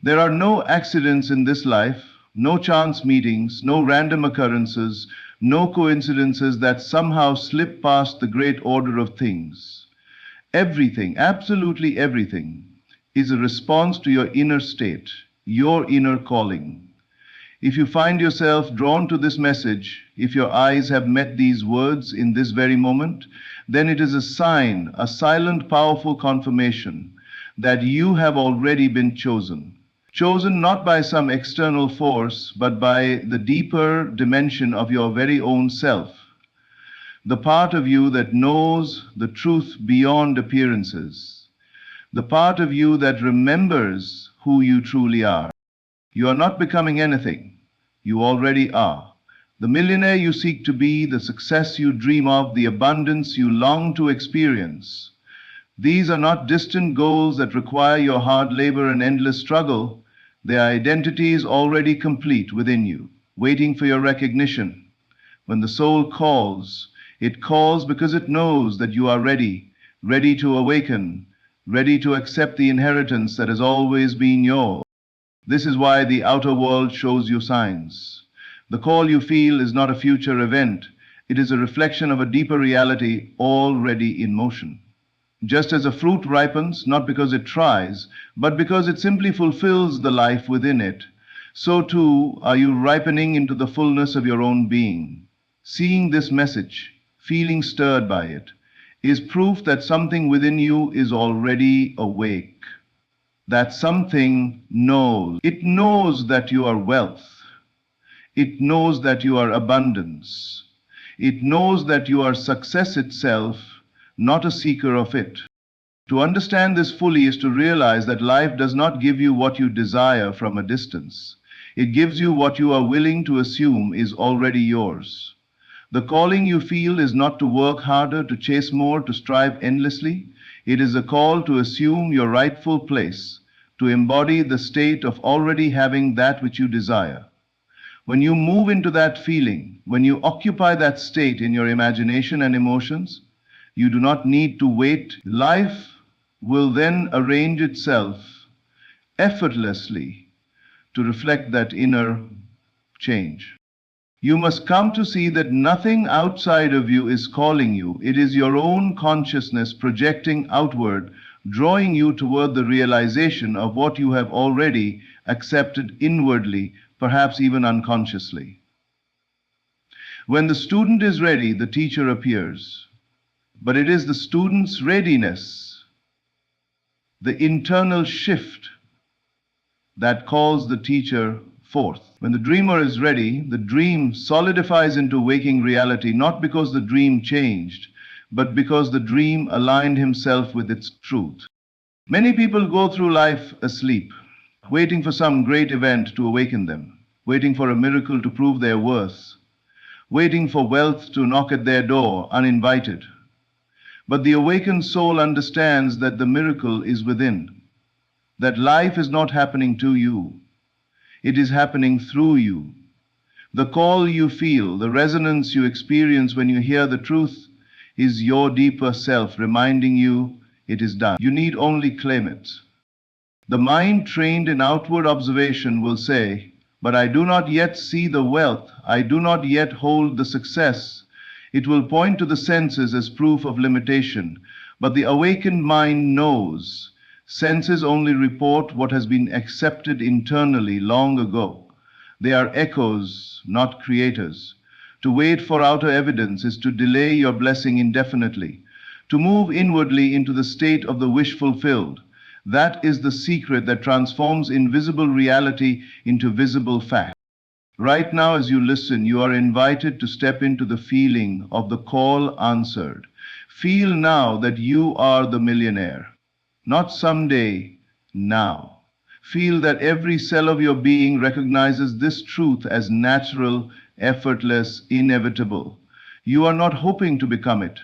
There are no accidents in this life, no chance meetings, no random occurrences, no coincidences that somehow slip past the great order of things. Everything, absolutely everything, is a response to your inner state, your inner calling. If you find yourself drawn to this message, if your eyes have met these words in this very moment, then it is a sign, a silent, powerful confirmation that you have already been chosen. Chosen not by some external force, but by the deeper dimension of your very own self, the part of you that knows the truth beyond appearances, the part of you that remembers who you truly are. You are not becoming anything. You already are. The millionaire you seek to be, the success you dream of, the abundance you long to experience. These are not distant goals that require your hard labor and endless struggle. Their identity is already complete within you, waiting for your recognition. When the soul calls, it calls because it knows that you are ready, ready to awaken, ready to accept the inheritance that has always been yours. This is why the outer world shows you signs. The call you feel is not a future event. It is a reflection of a deeper reality already in motion. Just as a fruit ripens, not because it tries, but because it simply fulfills the life within it, so too are you ripening into the fullness of your own being. Seeing this message, feeling stirred by it, is proof that something within you is already awake. That something knows. It knows that you are wealth. It knows that you are abundance. It knows that you are success itself, not a seeker of it. To understand this fully is to realize that life does not give you what you desire from a distance. It gives you what you are willing to assume is already yours. The calling you feel is not to work harder, to chase more, to strive endlessly. It is a call to assume your rightful place, to embody the state of already having that which you desire. When you move into that feeling, when you occupy that state in your imagination and emotions, you do not need to wait. Life will then arrange itself effortlessly to reflect that inner change. You must come to see that nothing outside of you is calling you. It is your own consciousness projecting outward, drawing you toward the realization of what you have already accepted inwardly, perhaps even unconsciously. When the student is ready, the teacher appears. But it is the student's readiness, the internal shift, that calls the teacher forth. When the dreamer is ready, the dream solidifies into waking reality, not because the dream changed, but because the dream aligned himself with its truth. Many people go through life asleep, waiting for some great event to awaken them, waiting for a miracle to prove their worth, waiting for wealth to knock at their door uninvited. But the awakened soul understands that the miracle is within, that life is not happening to you. It is happening through you. The call you feel, the resonance you experience when you hear the truth is your deeper self reminding you it is done. You need only claim it. The mind trained in outward observation will say, "But I do not yet see the wealth. I do not yet hold the success." It will point to the senses as proof of limitation. But the awakened mind knows. Senses only report what has been accepted internally long ago. They are echoes, not creators. To wait for outer evidence is to delay your blessing indefinitely. To move inwardly into the state of the wish fulfilled. That is the secret that transforms invisible reality into visible fact. Right now, as you listen, you are invited to step into the feeling of the call answered. Feel now that you are the millionaire. Not someday, now. Feel that every cell of your being recognizes this truth as natural, effortless, inevitable. You are not hoping to become it.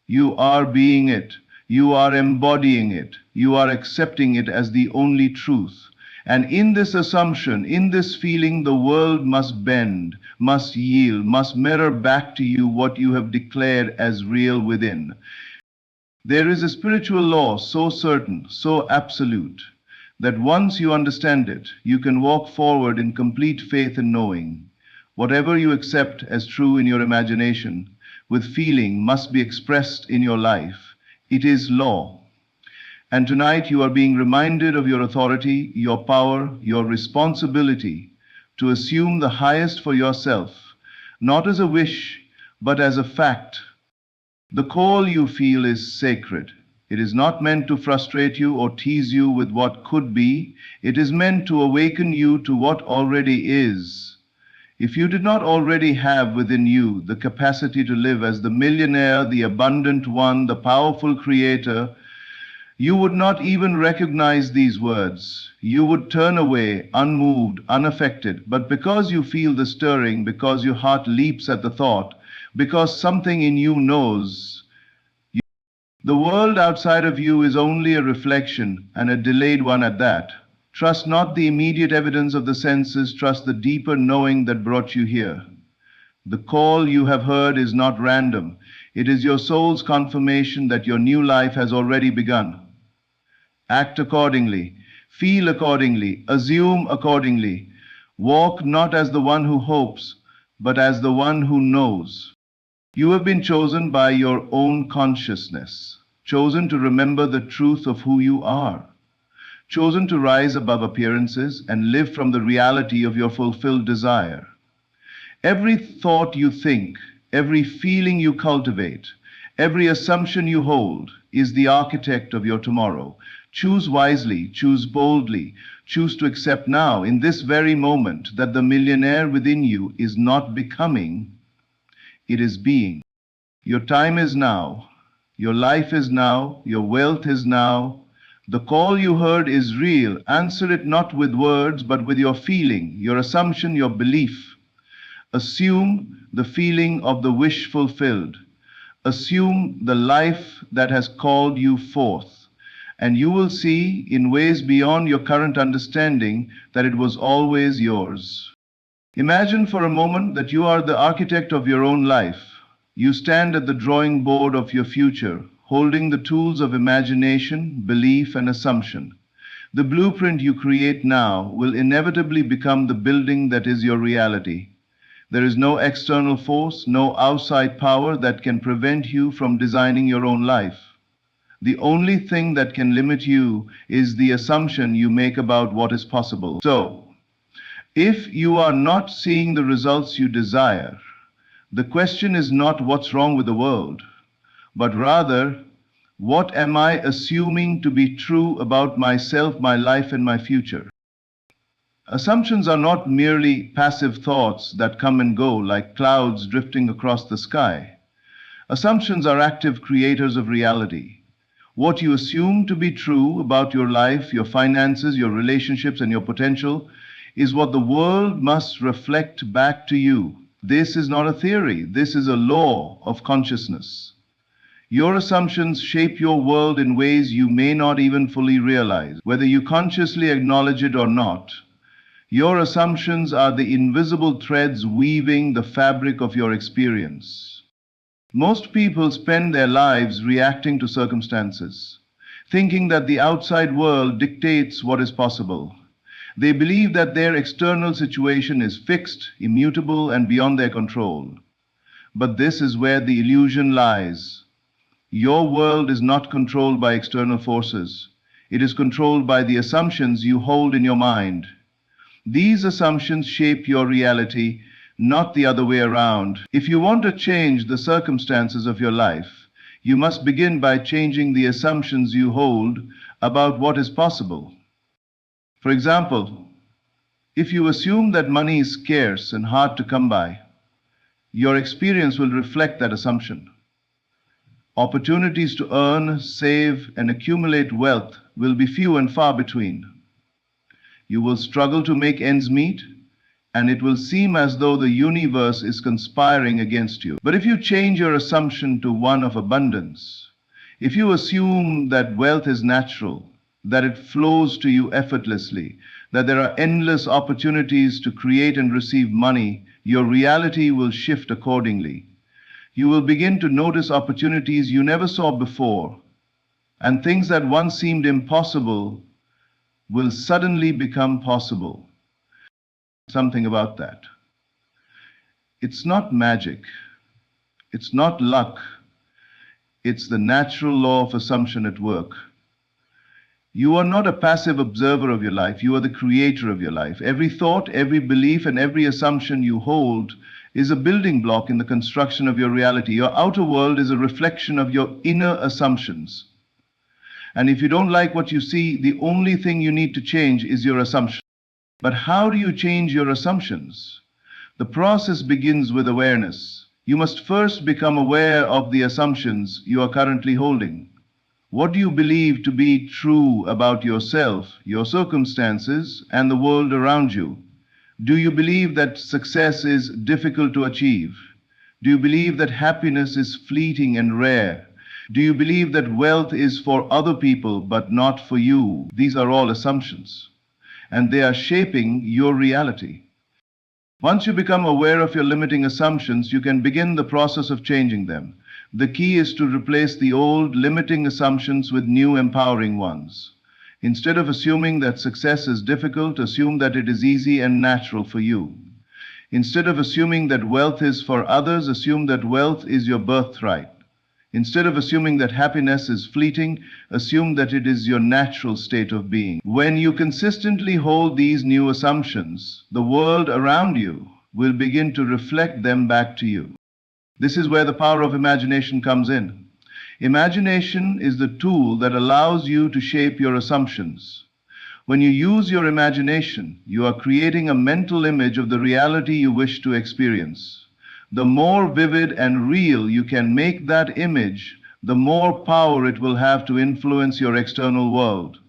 You are being it. You are embodying it. You are accepting it as the only truth. And in this assumption, in this feeling, the world must bend, must yield, must mirror back to you what you have declared as real within. There is a spiritual law so certain, so absolute, that once you understand it, you can walk forward in complete faith and knowing. Whatever you accept as true in your imagination, with feeling, must be expressed in your life. It is law. And tonight you are being reminded of your authority, your power, your responsibility to assume the highest for yourself, not as a wish, but as a fact. The call you feel is sacred. It is not meant to frustrate you or tease you with what could be. It is meant to awaken you to what already is. If you did not already have within you the capacity to live as the millionaire, the abundant one, the powerful creator, you would not even recognize these words. You would turn away, unmoved, unaffected. But because you feel the stirring, because your heart leaps at the thought, because something in you knows, the world outside of you is only a reflection, and a delayed one at that. Trust not the immediate evidence of the senses, trust the deeper knowing that brought you here. The call you have heard is not random. It is your soul's confirmation that your new life has already begun. Act accordingly, feel accordingly, assume accordingly. Walk not as the one who hopes, but as the one who knows. You have been chosen by your own consciousness, chosen to remember the truth of who you are, chosen to rise above appearances and live from the reality of your fulfilled desire. Every thought you think, every feeling you cultivate, every assumption you hold is the architect of your tomorrow. Choose wisely, choose boldly, choose to accept now, in this very moment, that the millionaire within you is not becoming, it is being. Your time is now, your life is now, your wealth is now. The call you heard is real. Answer it not with words, but with your feeling, your assumption, your belief. Assume the feeling of the wish fulfilled. Assume the life that has called you forth. And you will see, in ways beyond your current understanding, that it was always yours. Imagine for a moment that you are the architect of your own life. You stand at the drawing board of your future, holding the tools of imagination, belief, and assumption. The blueprint you create now will inevitably become the building that is your reality. There is no external force, no outside power that can prevent you from designing your own life. The only thing that can limit you is the assumption you make about what is possible. So, if you are not seeing the results you desire, the question is not what's wrong with the world, but rather, what am I assuming to be true about myself, my life, and my future? Assumptions are not merely passive thoughts that come and go like clouds drifting across the sky. Assumptions are active creators of reality. What you assume to be true about your life, your finances, your relationships, and your potential is what the world must reflect back to you. This is not a theory. This is a law of consciousness. Your assumptions shape your world in ways you may not even fully realize. Whether you consciously acknowledge it or not, your assumptions are the invisible threads weaving the fabric of your experience. Most people spend their lives reacting to circumstances, thinking that the outside world dictates what is possible. They believe that their external situation is fixed, immutable, and beyond their control. But this is where the illusion lies. Your world is not controlled by external forces. It is controlled by the assumptions you hold in your mind. These assumptions shape your reality, not the other way around. If you want to change the circumstances of your life, you must begin by changing the assumptions you hold about what is possible. For example, if you assume that money is scarce and hard to come by, your experience will reflect that assumption. Opportunities to earn, save, and accumulate wealth will be few and far between. You will struggle to make ends meet, and it will seem as though the universe is conspiring against you. But if you change your assumption to one of abundance, if you assume that wealth is natural, that it flows to you effortlessly, that there are endless opportunities to create and receive money, your reality will shift accordingly. You will begin to notice opportunities you never saw before, and things that once seemed impossible will begin to become possible. will suddenly become possible. Something about that. It's not magic. It's not luck. It's the natural law of assumption at work. You are not a passive observer of your life. You are the creator of your life. Every thought, every belief, and every assumption you hold is a building block in the construction of your reality. Your outer world is a reflection of your inner assumptions. And if you don't like what you see, the only thing you need to change is your assumption. But how do you change your assumptions? The process begins with awareness. You must first become aware of the assumptions you are currently holding. What do you believe to be true about yourself, your circumstances, and the world around you? Do you believe that success is difficult to achieve? Do you believe that happiness is fleeting and rare? Do you believe that wealth is for other people but not for you? These are all assumptions, and they are shaping your reality. Once you become aware of your limiting assumptions, you can begin the process of changing them. The key is to replace the old limiting assumptions with new empowering ones. Instead of assuming that success is difficult, assume that it is easy and natural for you. Instead of assuming that wealth is for others, assume that wealth is your birthright. Instead of assuming that happiness is fleeting, assume that it is your natural state of being. When you consistently hold these new assumptions, the world around you will begin to reflect them back to you. This is where the power of imagination comes in. Imagination is the tool that allows you to shape your assumptions. When you use your imagination, you are creating a mental image of the reality you wish to experience. The more vivid and real you can make that image, the more power it will have to influence your external world.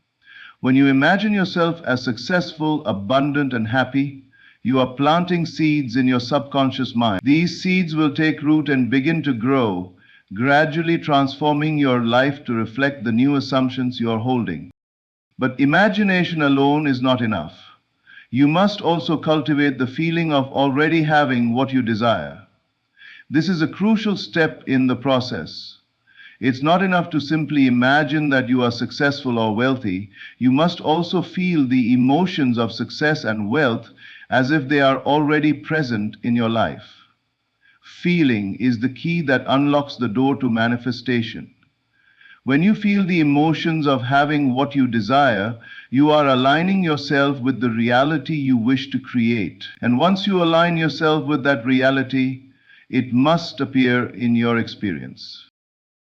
When you imagine yourself as successful, abundant, and happy, you are planting seeds in your subconscious mind. These seeds will take root and begin to grow, gradually transforming your life to reflect the new assumptions you are holding. But imagination alone is not enough. You must also cultivate the feeling of already having what you desire. This is a crucial step in the process. It's not enough to simply imagine that you are successful or wealthy. You must also feel the emotions of success and wealth as if they are already present in your life. Feeling is the key that unlocks the door to manifestation. When you feel the emotions of having what you desire, you are aligning yourself with the reality you wish to create. And once you align yourself with that reality, it must appear in your experience.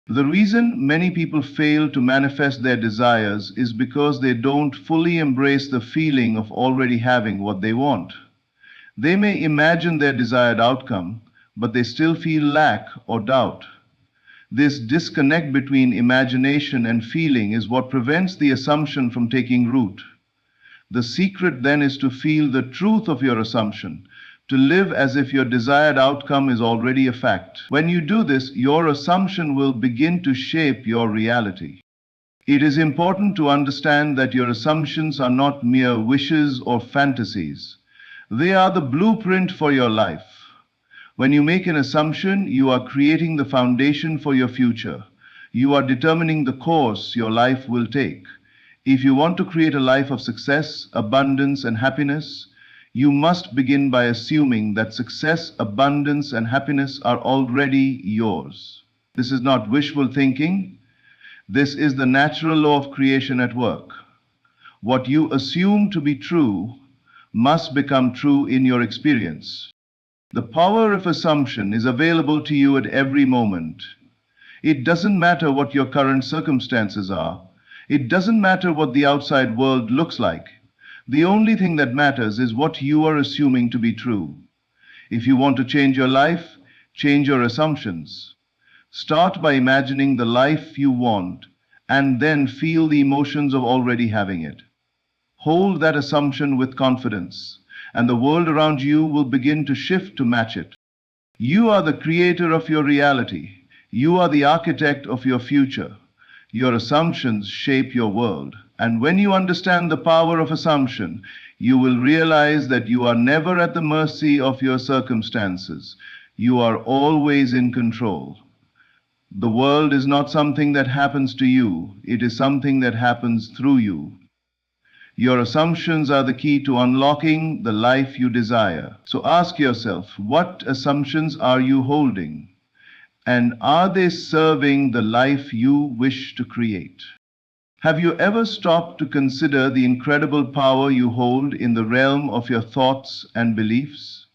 The reason many people fail to manifest their desires is because they don't fully embrace the feeling of already having what they want. They may imagine their desired outcome, but they still feel lack or doubt. This disconnect between imagination and feeling is what prevents the assumption from taking root. The secret then is to feel the truth of your assumption, to live as if your desired outcome is already a fact. When you do this, your assumption will begin to shape your reality. It is important to understand that your assumptions are not mere wishes or fantasies. They are the blueprint for your life. When you make an assumption, you are creating the foundation for your future. You are determining the course your life will take. If you want to create a life of success, abundance, and happiness, you must begin by assuming that success, abundance, and happiness are already yours. This is not wishful thinking. This is the natural law of creation at work. What you assume to be true must become true in your experience. The power of assumption is available to you at every moment. It doesn't matter what your current circumstances are. It doesn't matter what the outside world looks like. The only thing that matters is what you are assuming to be true. If you want to change your life, change your assumptions. Start by imagining the life you want and then feel the emotions of already having it. Hold that assumption with confidence, and the world around you will begin to shift to match it. You are the creator of your reality. You are the architect of your future. Your assumptions shape your world. And when you understand the power of assumption, you will realize that you are never at the mercy of your circumstances. You are always in control. The world is not something that happens to you. It is something that happens through you. Your assumptions are the key to unlocking the life you desire. So ask yourself, what assumptions are you holding? And are they serving the life you wish to create? Have you ever stopped to consider the incredible power you hold in the realm of your thoughts and beliefs?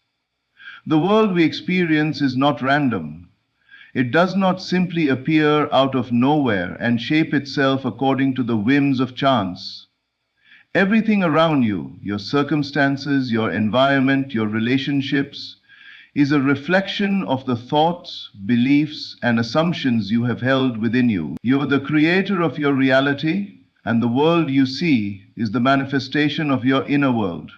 The world we experience is not random. It does not simply appear out of nowhere and shape itself according to the whims of chance. Everything around you, your circumstances, your environment, your relationships, is a reflection of the thoughts, beliefs, and assumptions you have held within you. You are the creator of your reality, and the world you see is the manifestation of your inner world.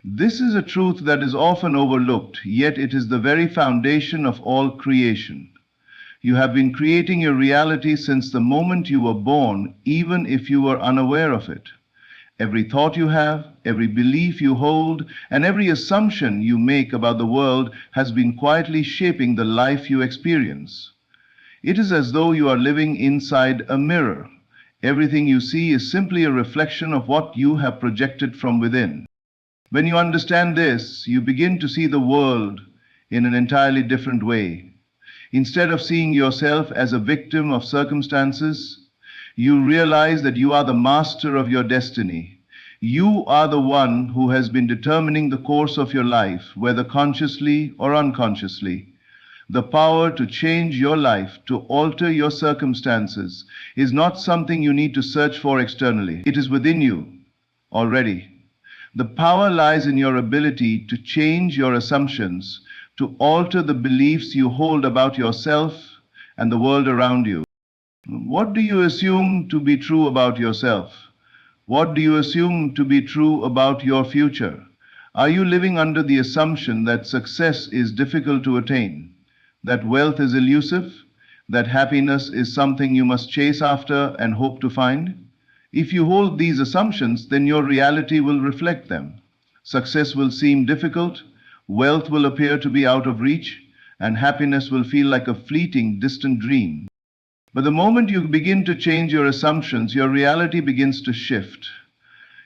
This is a truth that is often overlooked, yet it is the very foundation of all creation. You have been creating your reality since the moment you were born, even if you were unaware of it. Every thought you have, every belief you hold, and every assumption you make about the world has been quietly shaping the life you experience. It is as though you are living inside a mirror. Everything you see is simply a reflection of what you have projected from within. When you understand this, you begin to see the world in an entirely different way. Instead of seeing yourself as a victim of circumstances, you realize that you are the master of your destiny. You are the one who has been determining the course of your life, whether consciously or unconsciously. The power to change your life, to alter your circumstances, is not something you need to search for externally. It is within you already. The power lies in your ability to change your assumptions, to alter the beliefs you hold about yourself and the world around you. What do you assume to be true about yourself? What do you assume to be true about your future? Are you living under the assumption that success is difficult to attain, that wealth is elusive, that happiness is something you must chase after and hope to find? If you hold these assumptions, then your reality will reflect them. Success will seem difficult, wealth will appear to be out of reach, and happiness will feel like a fleeting, distant dream. But the moment you begin to change your assumptions, your reality begins to shift.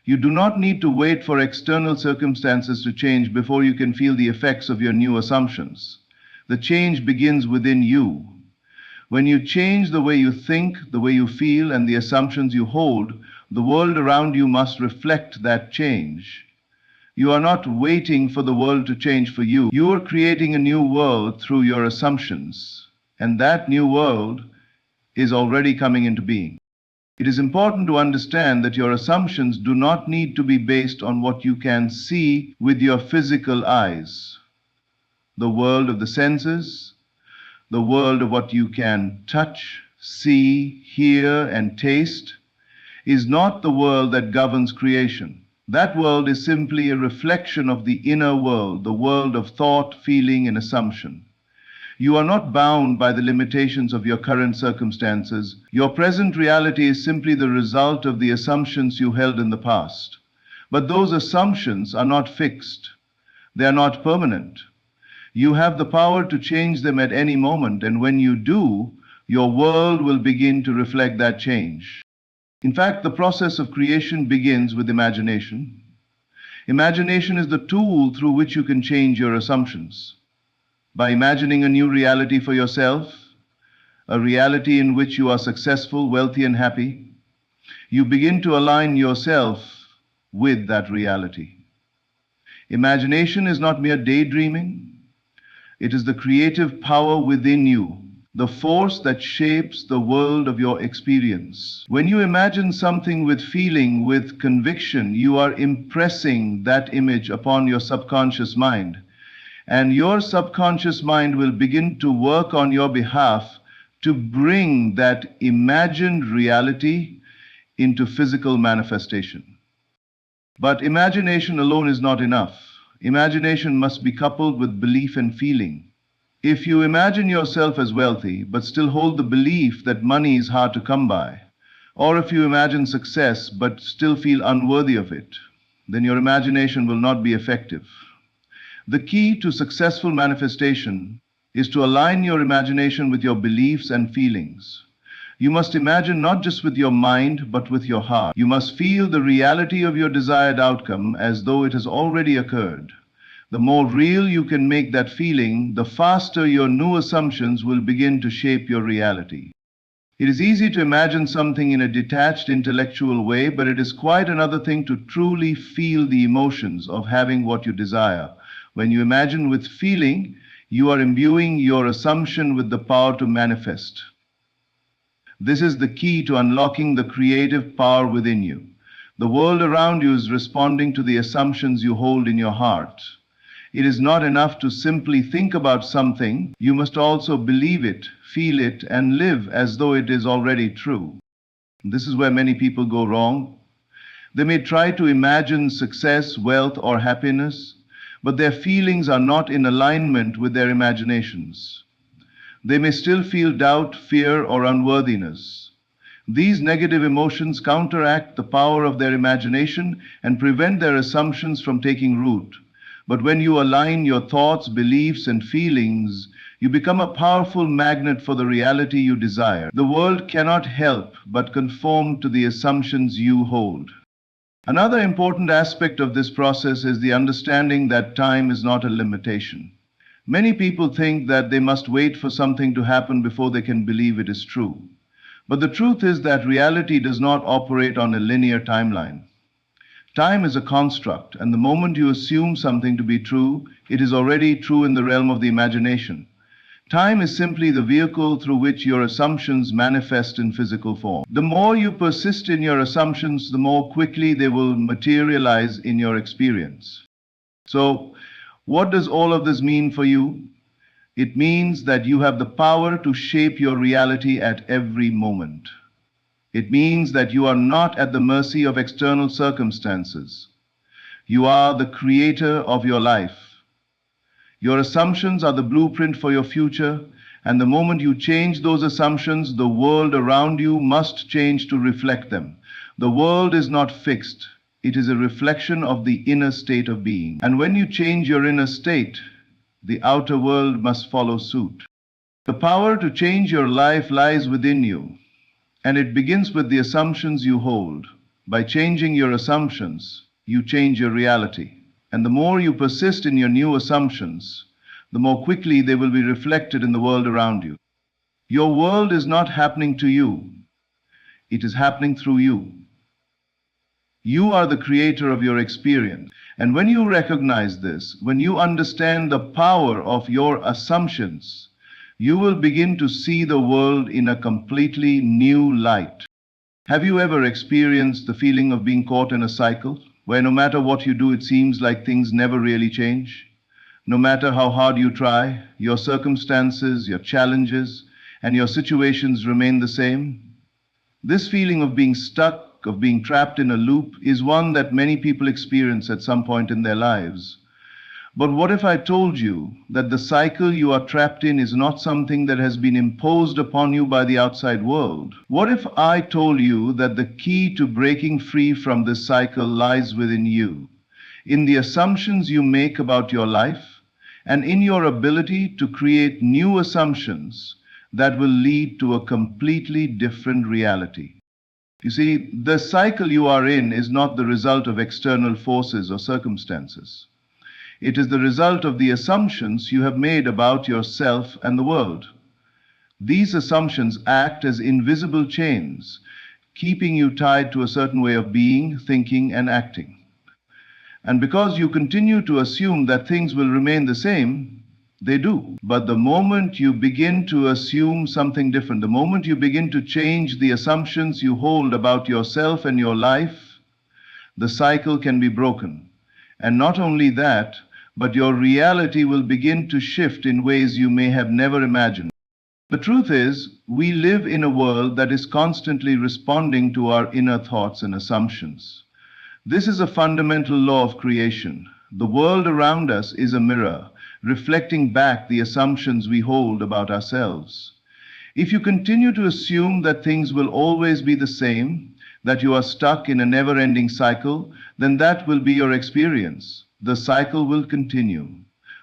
You do not need to wait for external circumstances to change before you can feel the effects of your new assumptions. The change begins within you. When you change the way you think, the way you feel, and the assumptions you hold, the world around you must reflect that change. You are not waiting for the world to change for you. You are creating a new world through your assumptions, and that new world is already coming into being. It is important to understand that your assumptions do not need to be based on what you can see with your physical eyes. The world of the senses, the world of what you can touch, see, hear, and taste, is not the world that governs creation. That world is simply a reflection of the inner world, the world of thought, feeling, and assumption. You are not bound by the limitations of your current circumstances. Your present reality is simply the result of the assumptions you held in the past. But those assumptions are not fixed. They are not permanent. You have the power to change them at any moment, and when you do, your world will begin to reflect that change. In fact, the process of creation begins with imagination. Imagination is the tool through which you can change your assumptions. By imagining a new reality for yourself, a reality in which you are successful, wealthy, and happy, you begin to align yourself with that reality. Imagination is not mere daydreaming. It is the creative power within you, the force that shapes the world of your experience. When you imagine something with feeling, with conviction, you are impressing that image upon your subconscious mind. And your subconscious mind will begin to work on your behalf to bring that imagined reality into physical manifestation. But imagination alone is not enough. Imagination must be coupled with belief and feeling. If you imagine yourself as wealthy, but still hold the belief that money is hard to come by, or if you imagine success, but still feel unworthy of it, then your imagination will not be effective. The key to successful manifestation is to align your imagination with your beliefs and feelings. You must imagine not just with your mind, but with your heart. You must feel the reality of your desired outcome as though it has already occurred. The more real you can make that feeling, the faster your new assumptions will begin to shape your reality. It is easy to imagine something in a detached intellectual way, but it is quite another thing to truly feel the emotions of having what you desire. When you imagine with feeling, you are imbuing your assumption with the power to manifest. This is the key to unlocking the creative power within you. The world around you is responding to the assumptions you hold in your heart. It is not enough to simply think about something, you must also believe it, feel it, and live as though it is already true. This is where many people go wrong. They may try to imagine success, wealth, or happiness, but their feelings are not in alignment with their imaginations. They may still feel doubt, fear, or unworthiness. These negative emotions counteract the power of their imagination and prevent their assumptions from taking root. But when you align your thoughts, beliefs, and feelings, you become a powerful magnet for the reality you desire. The world cannot help but conform to the assumptions you hold. Another important aspect of this process is the understanding that time is not a limitation. Many people think that they must wait for something to happen before they can believe it is true. But the truth is that reality does not operate on a linear timeline. Time is a construct, and the moment you assume something to be true, it is already true in the realm of the imagination. Time is simply the vehicle through which your assumptions manifest in physical form. The more you persist in your assumptions, the more quickly they will materialize in your experience. So, what does all of this mean for you? It means that you have the power to shape your reality at every moment. It means that you are not at the mercy of external circumstances. You are the creator of your life. Your assumptions are the blueprint for your future, and the moment you change those assumptions, the world around you must change to reflect them. The world is not fixed. It is a reflection of the inner state of being. And when you change your inner state, the outer world must follow suit. The power to change your life lies within you. And it begins with the assumptions you hold. By changing your assumptions, you change your reality. And the more you persist in your new assumptions, the more quickly they will be reflected in the world around you. Your world is not happening to you. It is happening through you. You are the creator of your experience. And when you recognize this, when you understand the power of your assumptions, you will begin to see the world in a completely new light. Have you ever experienced the feeling of being caught in a cycle, where no matter what you do, it seems like things never really change? No matter how hard you try, your circumstances, your challenges, and your situations remain the same? This feeling of being stuck, of being trapped in a loop, is one that many people experience at some point in their lives. But what if I told you that the cycle you are trapped in is not something that has been imposed upon you by the outside world? What if I told you that the key to breaking free from this cycle lies within you, in the assumptions you make about your life, and in your ability to create new assumptions that will lead to a completely different reality? You see, the cycle you are in is not the result of external forces or circumstances. It is the result of the assumptions you have made about yourself and the world. These assumptions act as invisible chains, keeping you tied to a certain way of being, thinking, and acting. And because you continue to assume that things will remain the same, they do. But the moment you begin to assume something different, the moment you begin to change the assumptions you hold about yourself and your life, the cycle can be broken. And not only that, but your reality will begin to shift in ways you may have never imagined. The truth is, we live in a world that is constantly responding to our inner thoughts and assumptions. This is a fundamental law of creation. The world around us is a mirror, reflecting back the assumptions we hold about ourselves. If you continue to assume that things will always be the same, that you are stuck in a never-ending cycle, then that will be your experience. The cycle will continue.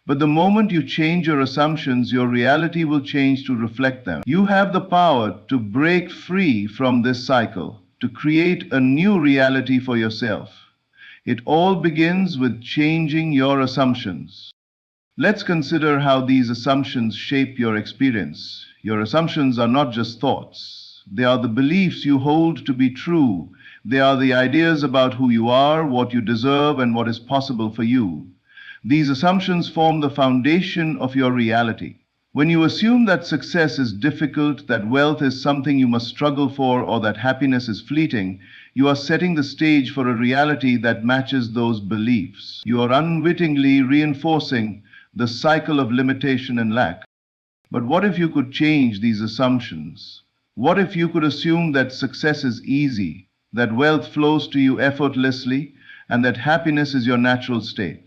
But the moment you change your assumptions, your reality will change to reflect them. You have the power to break free from this cycle, to create a new reality for yourself. It all begins with changing your assumptions. Let's consider how these assumptions shape your experience. Your assumptions are not just thoughts. They are the beliefs you hold to be true. They are the ideas about who you are, what you deserve, and what is possible for you. These assumptions form the foundation of your reality. When you assume that success is difficult, that wealth is something you must struggle for, or that happiness is fleeting, you are setting the stage for a reality that matches those beliefs. You are unwittingly reinforcing the cycle of limitation and lack. But what if you could change these assumptions? What if you could assume that success is easy, that wealth flows to you effortlessly, and that happiness is your natural state?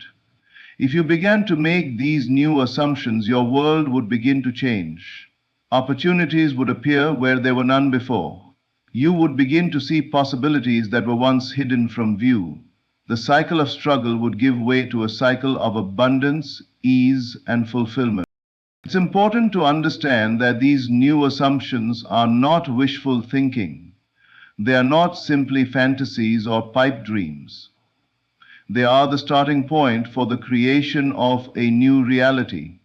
If you began to make these new assumptions, your world would begin to change. Opportunities would appear where there were none before. You would begin to see possibilities that were once hidden from view. The cycle of struggle would give way to a cycle of abundance, ease, and fulfillment. It's important to understand that these new assumptions are not wishful thinking. They are not simply fantasies or pipe dreams. They are the starting point for the creation of a new reality.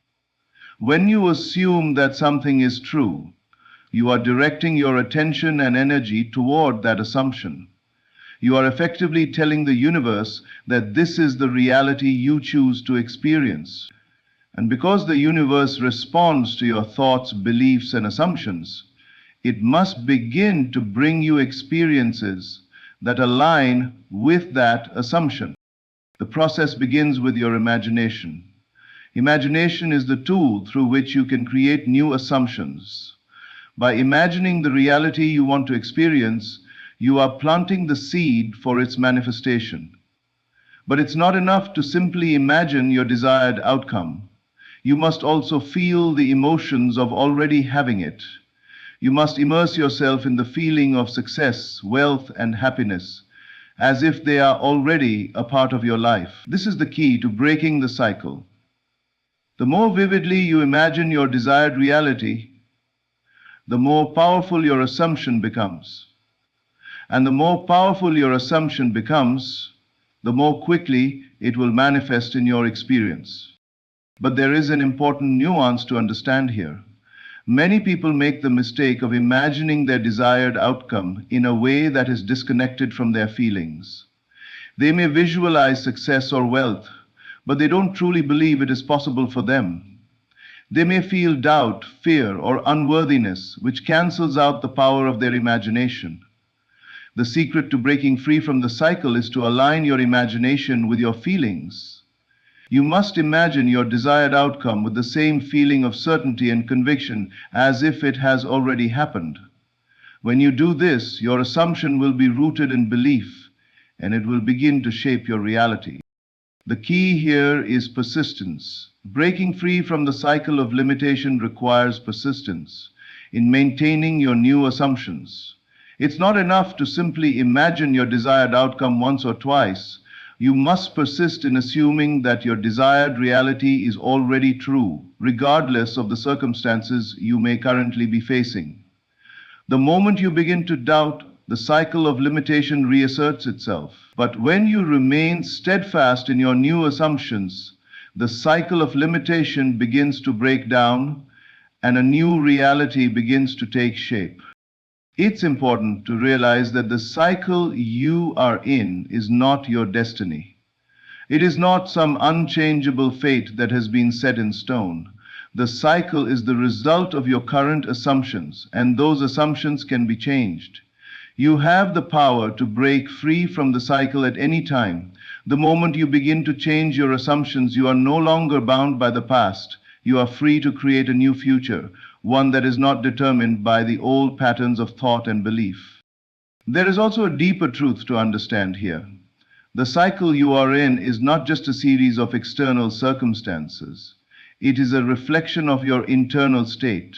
When you assume that something is true, you are directing your attention and energy toward that assumption. You are effectively telling the universe that this is the reality you choose to experience. And because the universe responds to your thoughts, beliefs, and assumptions, it must begin to bring you experiences that align with that assumption. The process begins with your imagination. Imagination is the tool through which you can create new assumptions. By imagining the reality you want to experience, you are planting the seed for its manifestation. But it's not enough to simply imagine your desired outcome. You must also feel the emotions of already having it. You must immerse yourself in the feeling of success, wealth, and happiness, as if they are already a part of your life. This is the key to breaking the cycle. The more vividly you imagine your desired reality, the more powerful your assumption becomes. And the more powerful your assumption becomes, the more quickly it will manifest in your experience. But there is an important nuance to understand here. Many people make the mistake of imagining their desired outcome in a way that is disconnected from their feelings. They may visualize success or wealth, but they don't truly believe it is possible for them. They may feel doubt, fear, or unworthiness, which cancels out the power of their imagination. The secret to breaking free from the cycle is to align your imagination with your feelings. You must imagine your desired outcome with the same feeling of certainty and conviction as if it has already happened. When you do this, your assumption will be rooted in belief, and it will begin to shape your reality. The key here is persistence. Breaking free from the cycle of limitation requires persistence in maintaining your new assumptions. It's not enough to simply imagine your desired outcome once or twice. You must persist in assuming that your desired reality is already true, regardless of the circumstances you may currently be facing. The moment you begin to doubt, the cycle of limitation reasserts itself. But when you remain steadfast in your new assumptions, the cycle of limitation begins to break down, and a new reality begins to take shape. It's important to realize that the cycle you are in is not your destiny. It is not some unchangeable fate that has been set in stone. The cycle is the result of your current assumptions, and those assumptions can be changed. You have the power to break free from the cycle at any time. The moment you begin to change your assumptions, you are no longer bound by the past. You are free to create a new future, one that is not determined by the old patterns of thought and belief. There is also a deeper truth to understand here. The cycle you are in is not just a series of external circumstances. It is a reflection of your internal state.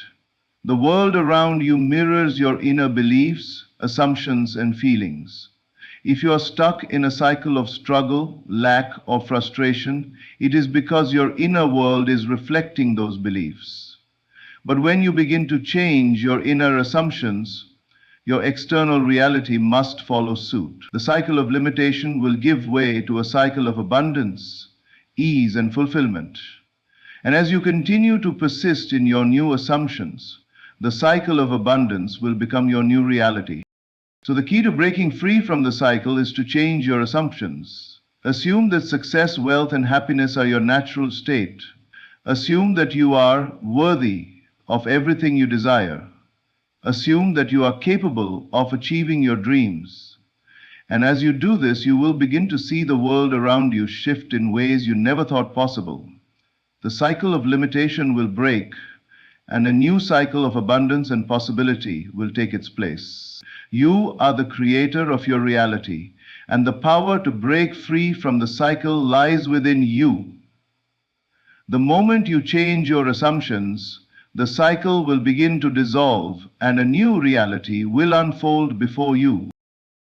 The world around you mirrors your inner beliefs, assumptions, and feelings. If you are stuck in a cycle of struggle, lack, or frustration, it is because your inner world is reflecting those beliefs. But when you begin to change your inner assumptions, your external reality must follow suit. The cycle of limitation will give way to a cycle of abundance, ease, and fulfillment. And as you continue to persist in your new assumptions, the cycle of abundance will become your new reality. So the key to breaking free from the cycle is to change your assumptions. Assume that success, wealth, and happiness are your natural state. Assume that you are worthy of everything you desire. Assume that you are capable of achieving your dreams. And as you do this, you will begin to see the world around you shift in ways you never thought possible. The cycle of limitation will break, and a new cycle of abundance and possibility will take its place. You are the creator of your reality, and the power to break free from the cycle lies within you. The moment you change your assumptions, the cycle will begin to dissolve, and a new reality will unfold before you.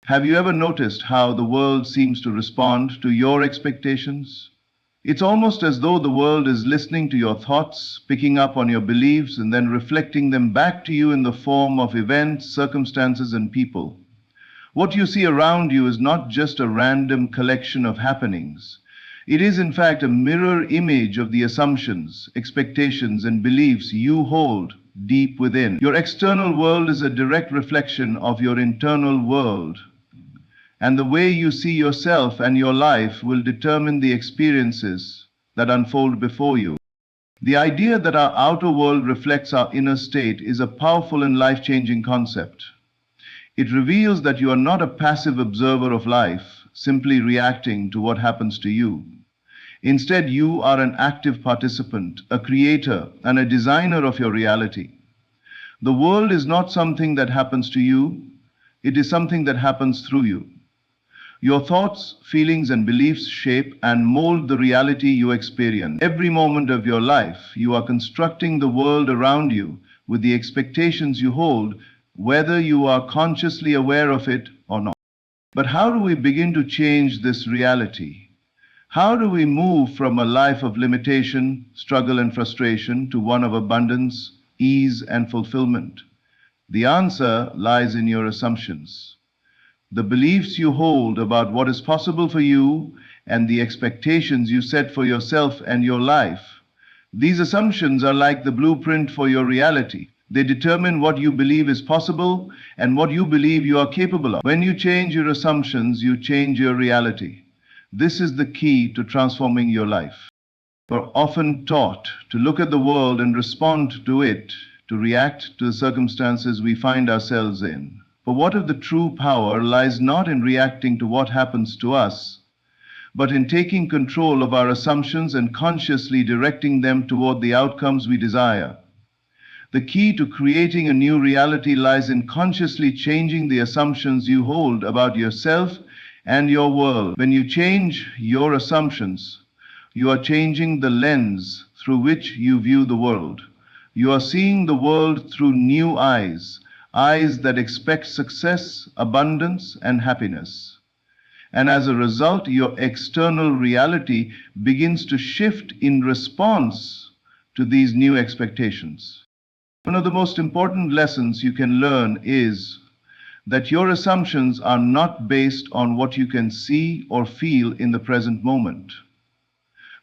Have you ever noticed how the world seems to respond to your expectations? It's almost as though the world is listening to your thoughts, picking up on your beliefs, and then reflecting them back to you in the form of events, circumstances, and people. What you see around you is not just a random collection of happenings. It is, in fact, a mirror image of the assumptions, expectations, and beliefs you hold deep within. Your external world is a direct reflection of your internal world. And the way you see yourself and your life will determine the experiences that unfold before you. The idea that our outer world reflects our inner state is a powerful and life-changing concept. It reveals that you are not a passive observer of life, simply reacting to what happens to you. Instead, you are an active participant, a creator, and a designer of your reality. The world is not something that happens to you, it is something that happens through you. Your thoughts, feelings, and beliefs shape and mold the reality you experience. Every moment of your life, you are constructing the world around you with the expectations you hold, whether you are consciously aware of it or not. But how do we begin to change this reality? How do we move from a life of limitation, struggle, and frustration to one of abundance, ease, and fulfillment? The answer lies in your assumptions. The beliefs you hold about what is possible for you and the expectations you set for yourself and your life. These assumptions are like the blueprint for your reality. They determine what you believe is possible and what you believe you are capable of. When you change your assumptions, you change your reality. This is the key to transforming your life. We're often taught to look at the world and respond to it, to react to the circumstances we find ourselves in. But what if the true power lies not in reacting to what happens to us, but in taking control of our assumptions and consciously directing them toward the outcomes we desire? The key to creating a new reality lies in consciously changing the assumptions you hold about yourself and your world. When you change your assumptions, you are changing the lens through which you view the world. You are seeing the world through new eyes that expect success, abundance, and happiness. And as a result, your external reality begins to shift in response to these new expectations. One of the most important lessons you can learn is that your assumptions are not based on what you can see or feel in the present moment.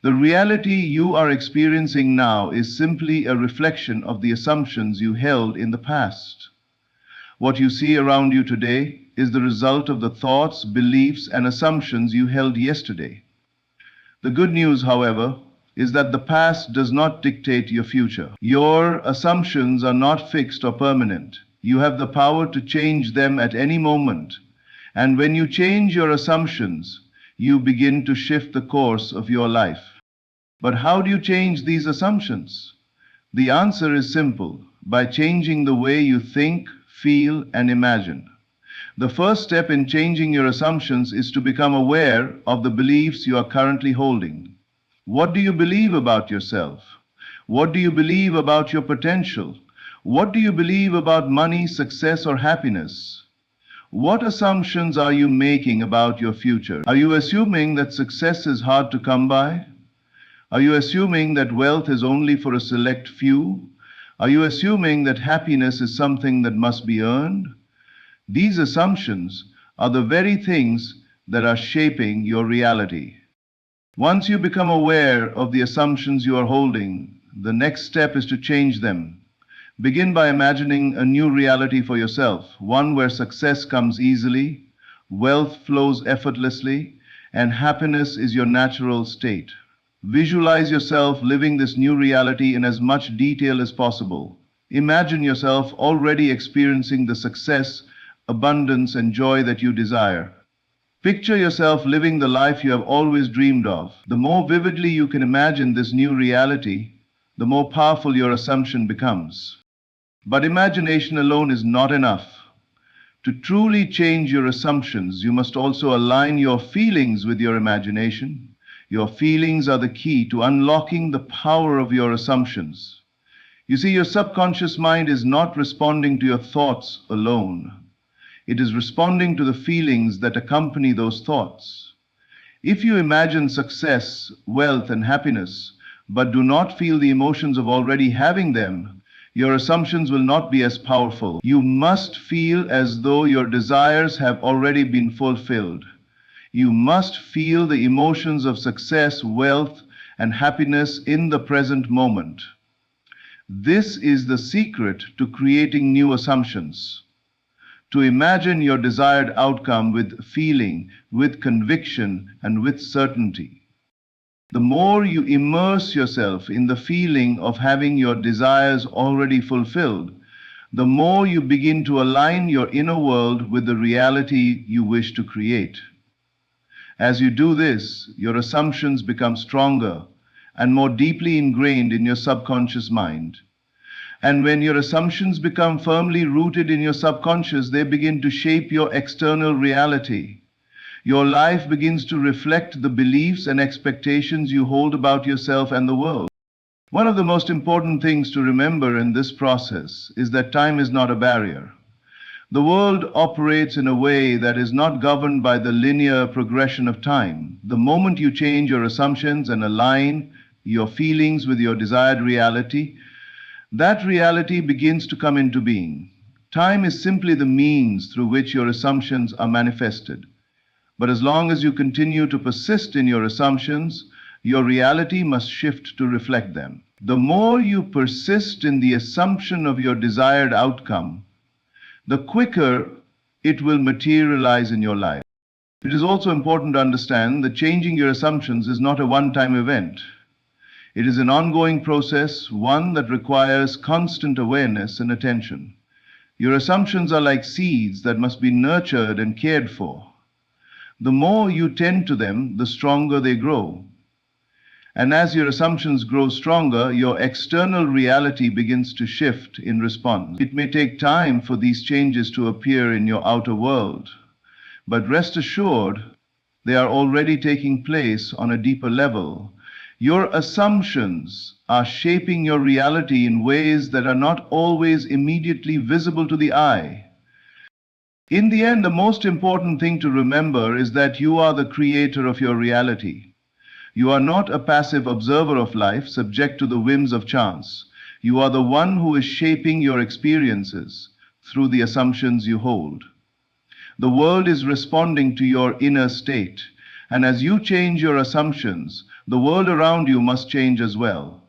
The reality you are experiencing now is simply a reflection of the assumptions you held in the past. What you see around you today is the result of the thoughts, beliefs, and assumptions you held yesterday. The good news, however, is that the past does not dictate your future. Your assumptions are not fixed or permanent. You have the power to change them at any moment. And when you change your assumptions, you begin to shift the course of your life. But how do you change these assumptions? The answer is simple: by changing the way you think, feel, and imagine. The first step in changing your assumptions is to become aware of the beliefs you are currently holding. What do you believe about yourself? What do you believe about your potential? What do you believe about money, success, or happiness? What assumptions are you making about your future? Are you assuming that success is hard to come by? Are you assuming that wealth is only for a select few? Are you assuming that happiness is something that must be earned? These assumptions are the very things that are shaping your reality. Once you become aware of the assumptions you are holding, the next step is to change them. Begin by imagining a new reality for yourself, one where success comes easily, wealth flows effortlessly, and happiness is your natural state. Visualize yourself living this new reality in as much detail as possible. Imagine yourself already experiencing the success, abundance, and joy that you desire. Picture yourself living the life you have always dreamed of. The more vividly you can imagine this new reality, the more powerful your assumption becomes. But imagination alone is not enough. To truly change your assumptions, you must also align your feelings with your imagination. Your feelings are the key to unlocking the power of your assumptions. You see, your subconscious mind is not responding to your thoughts alone. It is responding to the feelings that accompany those thoughts. If you imagine success, wealth, and happiness, but do not feel the emotions of already having them, your assumptions will not be as powerful. You must feel as though your desires have already been fulfilled. You must feel the emotions of success, wealth, and happiness in the present moment. This is the secret to creating new assumptions. To imagine your desired outcome with feeling, with conviction, and with certainty. The more you immerse yourself in the feeling of having your desires already fulfilled, the more you begin to align your inner world with the reality you wish to create. As you do this, your assumptions become stronger and more deeply ingrained in your subconscious mind. And when your assumptions become firmly rooted in your subconscious, they begin to shape your external reality. Your life begins to reflect the beliefs and expectations you hold about yourself and the world. One of the most important things to remember in this process is that time is not a barrier. The world operates in a way that is not governed by the linear progression of time. The moment you change your assumptions and align your feelings with your desired reality, that reality begins to come into being. Time is simply the means through which your assumptions are manifested. But as long as you continue to persist in your assumptions, your reality must shift to reflect them. The more you persist in the assumption of your desired outcome, the quicker it will materialize in your life. It is also important to understand that changing your assumptions is not a one-time event. It is an ongoing process, one that requires constant awareness and attention. Your assumptions are like seeds that must be nurtured and cared for. The more you tend to them, the stronger they grow. And as your assumptions grow stronger, your external reality begins to shift in response. It may take time for these changes to appear in your outer world, but rest assured, they are already taking place on a deeper level. Your assumptions are shaping your reality in ways that are not always immediately visible to the eye. In the end, the most important thing to remember is that you are the creator of your reality. You are not a passive observer of life, subject to the whims of chance. You are the one who is shaping your experiences through the assumptions you hold. The world is responding to your inner state, and as you change your assumptions, the world around you must change as well.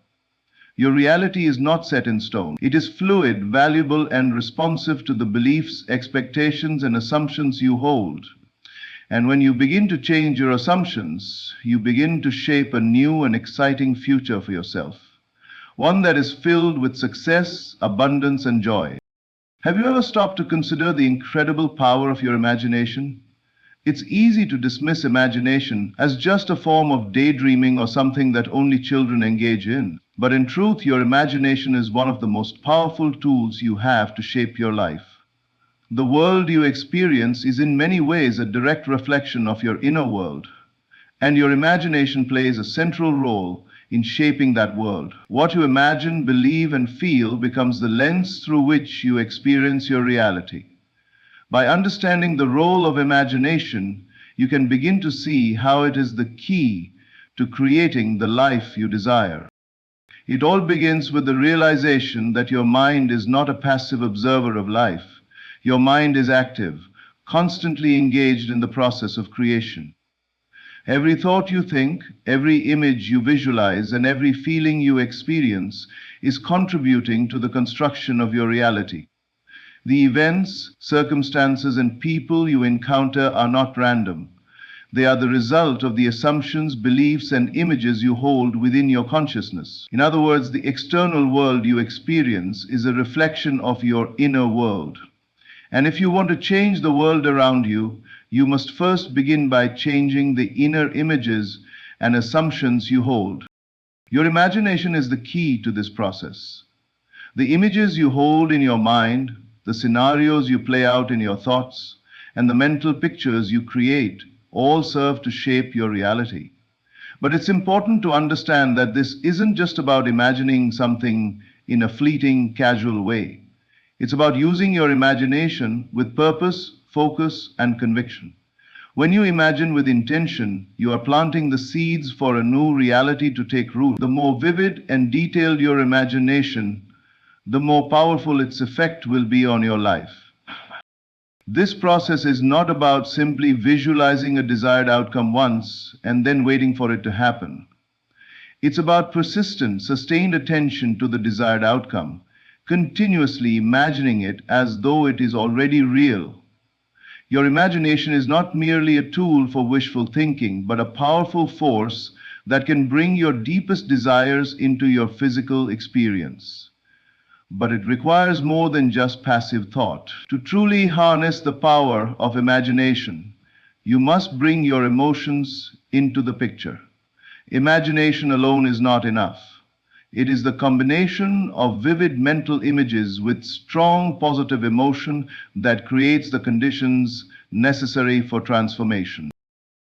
Your reality is not set in stone. It is fluid, valuable, and responsive to the beliefs, expectations, and assumptions you hold. And when you begin to change your assumptions, you begin to shape a new and exciting future for yourself, one that is filled with success, abundance, and joy. Have you ever stopped to consider the incredible power of your imagination? It's easy to dismiss imagination as just a form of daydreaming or something that only children engage in. But in truth, your imagination is one of the most powerful tools you have to shape your life. The world you experience is in many ways a direct reflection of your inner world, and your imagination plays a central role in shaping that world. What you imagine, believe, and feel becomes the lens through which you experience your reality. By understanding the role of imagination, you can begin to see how it is the key to creating the life you desire. It all begins with the realization that your mind is not a passive observer of life. Your mind is active, constantly engaged in the process of creation. Every thought you think, every image you visualize, and every feeling you experience is contributing to the construction of your reality. The events, circumstances, and people you encounter are not random. They are the result of the assumptions, beliefs, and images you hold within your consciousness. In other words, the external world you experience is a reflection of your inner world. And if you want to change the world around you, you must first begin by changing the inner images and assumptions you hold. Your imagination is the key to this process. The images you hold in your mind, the scenarios you play out in your thoughts, and the mental pictures you create all serve to shape your reality. But it's important to understand that this isn't just about imagining something in a fleeting, casual way. It's about using your imagination with purpose, focus, and conviction. When you imagine with intention, you are planting the seeds for a new reality to take root. The more vivid and detailed your imagination, the more powerful its effect will be on your life. This process is not about simply visualizing a desired outcome once and then waiting for it to happen. It's about persistent, sustained attention to the desired outcome, continuously imagining it as though it is already real. Your imagination is not merely a tool for wishful thinking, but a powerful force that can bring your deepest desires into your physical experience. But it requires more than just passive thought. To truly harness the power of imagination, you must bring your emotions into the picture. Imagination alone is not enough. It is the combination of vivid mental images with strong positive emotion that creates the conditions necessary for transformation.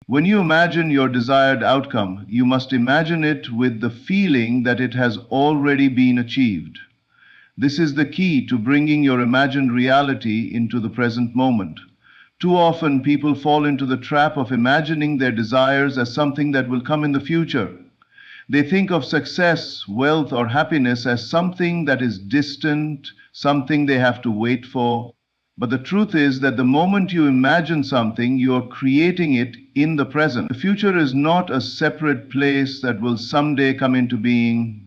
When you imagine your desired outcome, you must imagine it with the feeling that it has already been achieved. This is the key to bringing your imagined reality into the present moment. Too often, people fall into the trap of imagining their desires as something that will come in the future. They think of success, wealth, or happiness as something that is distant, something they have to wait for. But the truth is that the moment you imagine something, you are creating it in the present. The future is not a separate place that will someday come into being.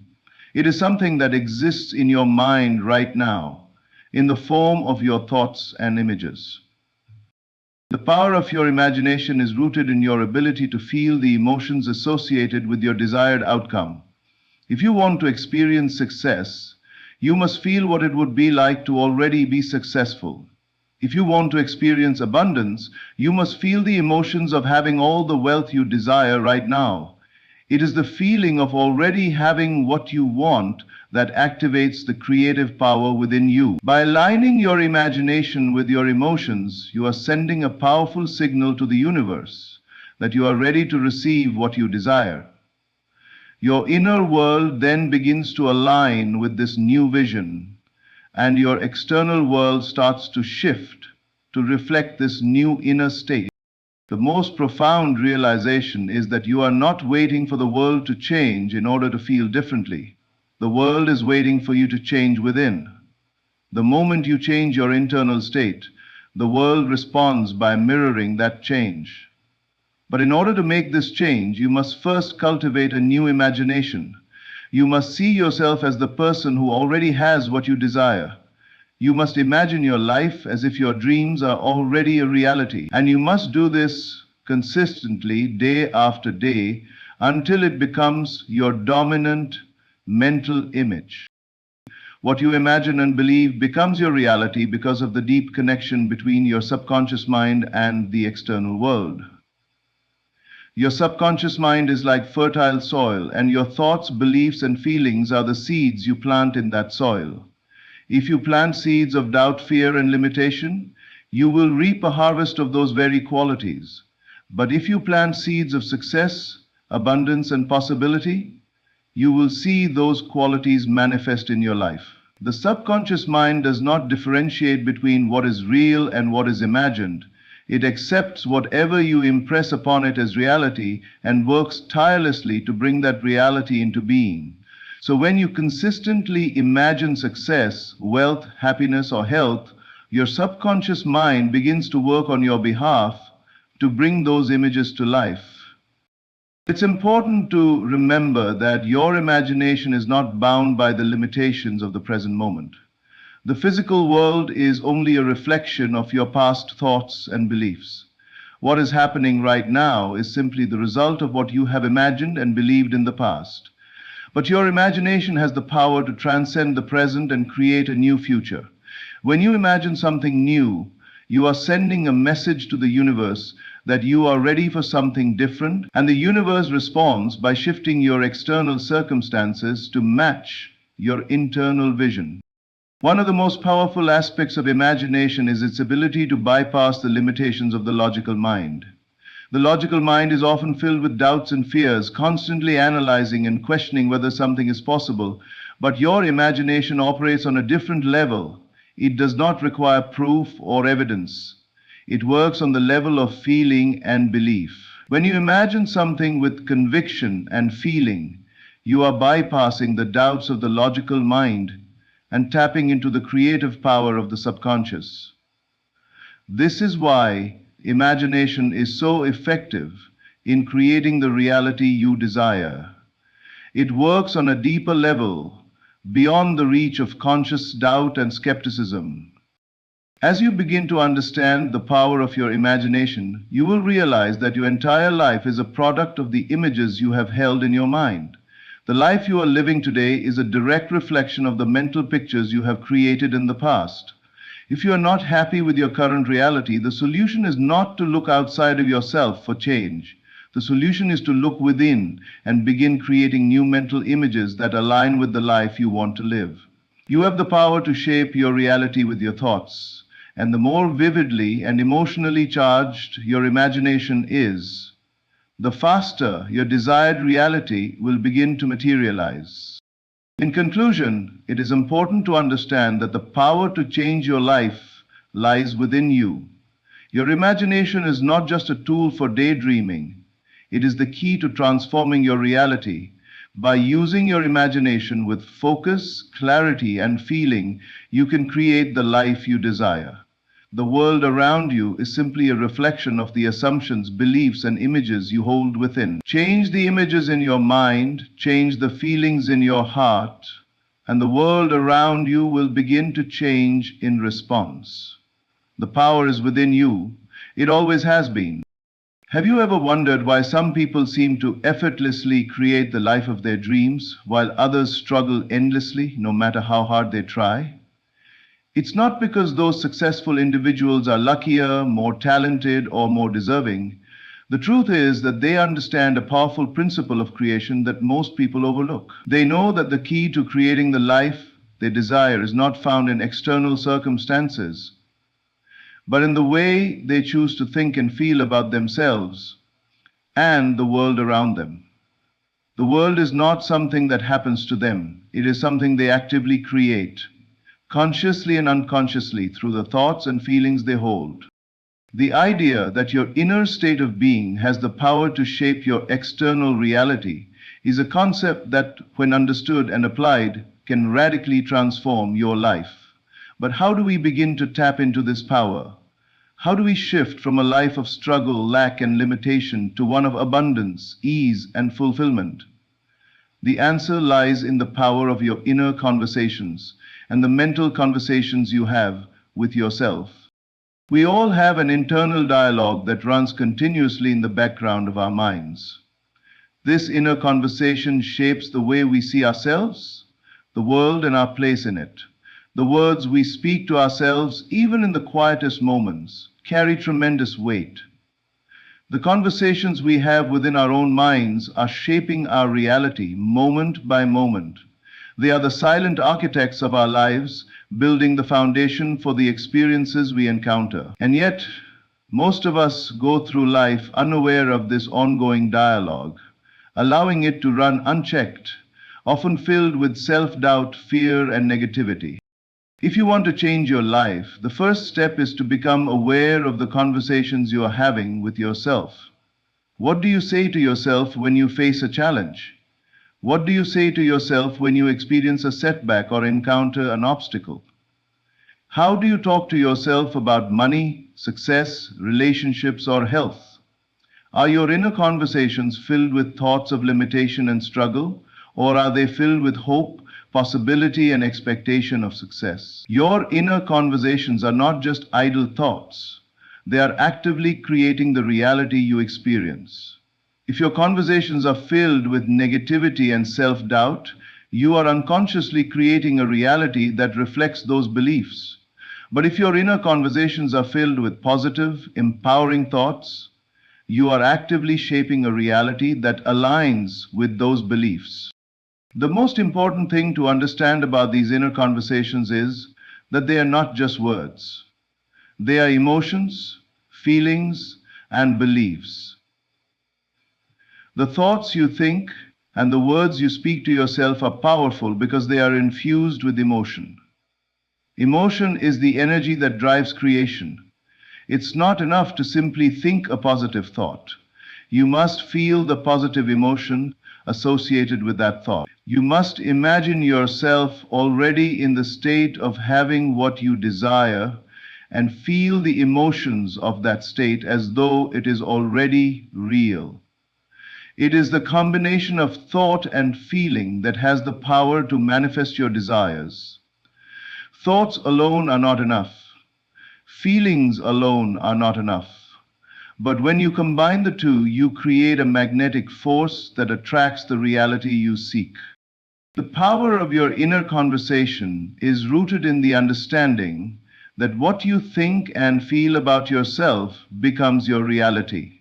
It is something that exists in your mind right now, in the form of your thoughts and images. The power of your imagination is rooted in your ability to feel the emotions associated with your desired outcome. If you want to experience success, you must feel what it would be like to already be successful. If you want to experience abundance, you must feel the emotions of having all the wealth you desire right now. It is the feeling of already having what you want that activates the creative power within you. By aligning your imagination with your emotions, you are sending a powerful signal to the universe that you are ready to receive what you desire. Your inner world then begins to align with this new vision, and your external world starts to shift to reflect this new inner state. The most profound realization is that you are not waiting for the world to change in order to feel differently. The world is waiting for you to change within. The moment you change your internal state, the world responds by mirroring that change. But in order to make this change, you must first cultivate a new imagination. You must see yourself as the person who already has what you desire. You must imagine your life as if your dreams are already a reality. And you must do this consistently, day after day, until it becomes your dominant mental image. What you imagine and believe becomes your reality because of the deep connection between your subconscious mind and the external world. Your subconscious mind is like fertile soil, and your thoughts, beliefs, and feelings are the seeds you plant in that soil. If you plant seeds of doubt, fear, and limitation, you will reap a harvest of those very qualities. But if you plant seeds of success, abundance, and possibility, you will see those qualities manifest in your life. The subconscious mind does not differentiate between what is real and what is imagined. It accepts whatever you impress upon it as reality and works tirelessly to bring that reality into being. So when you consistently imagine success, wealth, happiness, or health, your subconscious mind begins to work on your behalf to bring those images to life. It's important to remember that your imagination is not bound by the limitations of the present moment. The physical world is only a reflection of your past thoughts and beliefs. What is happening right now is simply the result of what you have imagined and believed in the past. But your imagination has the power to transcend the present and create a new future. When you imagine something new, you are sending a message to the universe that you are ready for something different, and the universe responds by shifting your external circumstances to match your internal vision. One of the most powerful aspects of imagination is its ability to bypass the limitations of the logical mind. The logical mind is often filled with doubts and fears, constantly analyzing and questioning whether something is possible, but your imagination operates on a different level. It does not require proof or evidence. It works on the level of feeling and belief. When you imagine something with conviction and feeling, you are bypassing the doubts of the logical mind and tapping into the creative power of the subconscious. This is why imagination is so effective in creating the reality you desire. It works on a deeper level, beyond the reach of conscious doubt and skepticism. As you begin to understand the power of your imagination, you will realize that your entire life is a product of the images you have held in your mind. The life you are living today is a direct reflection of the mental pictures you have created in the past. If you are not happy with your current reality, the solution is not to look outside of yourself for change. The solution is to look within and begin creating new mental images that align with the life you want to live. You have the power to shape your reality with your thoughts. And the more vividly and emotionally charged your imagination is, the faster your desired reality will begin to materialize. In conclusion, it is important to understand that the power to change your life lies within you. Your imagination is not just a tool for daydreaming, it is the key to transforming your reality. By using your imagination with focus, clarity, and feeling, you can create the life you desire. The world around you is simply a reflection of the assumptions, beliefs, and images you hold within. Change the images in your mind, change the feelings in your heart, and the world around you will begin to change in response. The power is within you. It always has been. Have you ever wondered why some people seem to effortlessly create the life of their dreams, while others struggle endlessly, no matter how hard they try? It's not because those successful individuals are luckier, more talented, or more deserving. The truth is that they understand a powerful principle of creation that most people overlook. They know that the key to creating the life they desire is not found in external circumstances, but in the way they choose to think and feel about themselves and the world around them. The world is not something that happens to them. It is something they actively create, consciously and unconsciously, through the thoughts and feelings they hold. The idea that your inner state of being has the power to shape your external reality is a concept that, when understood and applied, can radically transform your life. But how do we begin to tap into this power? How do we shift from a life of struggle, lack, and limitation to one of abundance, ease, and fulfillment? The answer lies in the power of your inner conversations and the mental conversations you have with yourself. We all have an internal dialogue that runs continuously in the background of our minds. This inner conversation shapes the way we see ourselves, the world, and our place in it. The words we speak to ourselves, even in the quietest moments, carry tremendous weight. The conversations we have within our own minds are shaping our reality moment by moment. They are the silent architects of our lives, building the foundation for the experiences we encounter. And yet, most of us go through life unaware of this ongoing dialogue, allowing it to run unchecked. often filled with self-doubt, fear, and negativity. If you want to change your life, the first step is to become aware of the conversations you are having with yourself. What do you say to yourself when you face a challenge? What do you say to yourself when you experience a setback or encounter an obstacle? How do you talk to yourself about money, success, relationships, or health? Are your inner conversations filled with thoughts of limitation and struggle, or are they filled with hope, possibility, and expectation of success? Your inner conversations are not just idle thoughts, they are actively creating the reality you experience. If your conversations are filled with negativity and self doubt, you are unconsciously creating a reality that reflects those beliefs. But if your inner conversations are filled with positive, empowering thoughts, you are actively shaping a reality that aligns with those beliefs. The most important thing to understand about these inner conversations is that they are not just words. They are emotions, feelings, and beliefs. The thoughts you think and the words you speak to yourself are powerful because they are infused with emotion. Emotion is the energy that drives creation. It's not enough to simply think a positive thought. You must feel the positive emotion associated with that thought. You must imagine yourself already in the state of having what you desire and feel the emotions of that state as though it is already real. It is the combination of thought and feeling that has the power to manifest your desires. Thoughts alone are not enough. Feelings alone are not enough. But when you combine the two, you create a magnetic force that attracts the reality you seek. The power of your inner conversation is rooted in the understanding that what you think and feel about yourself becomes your reality.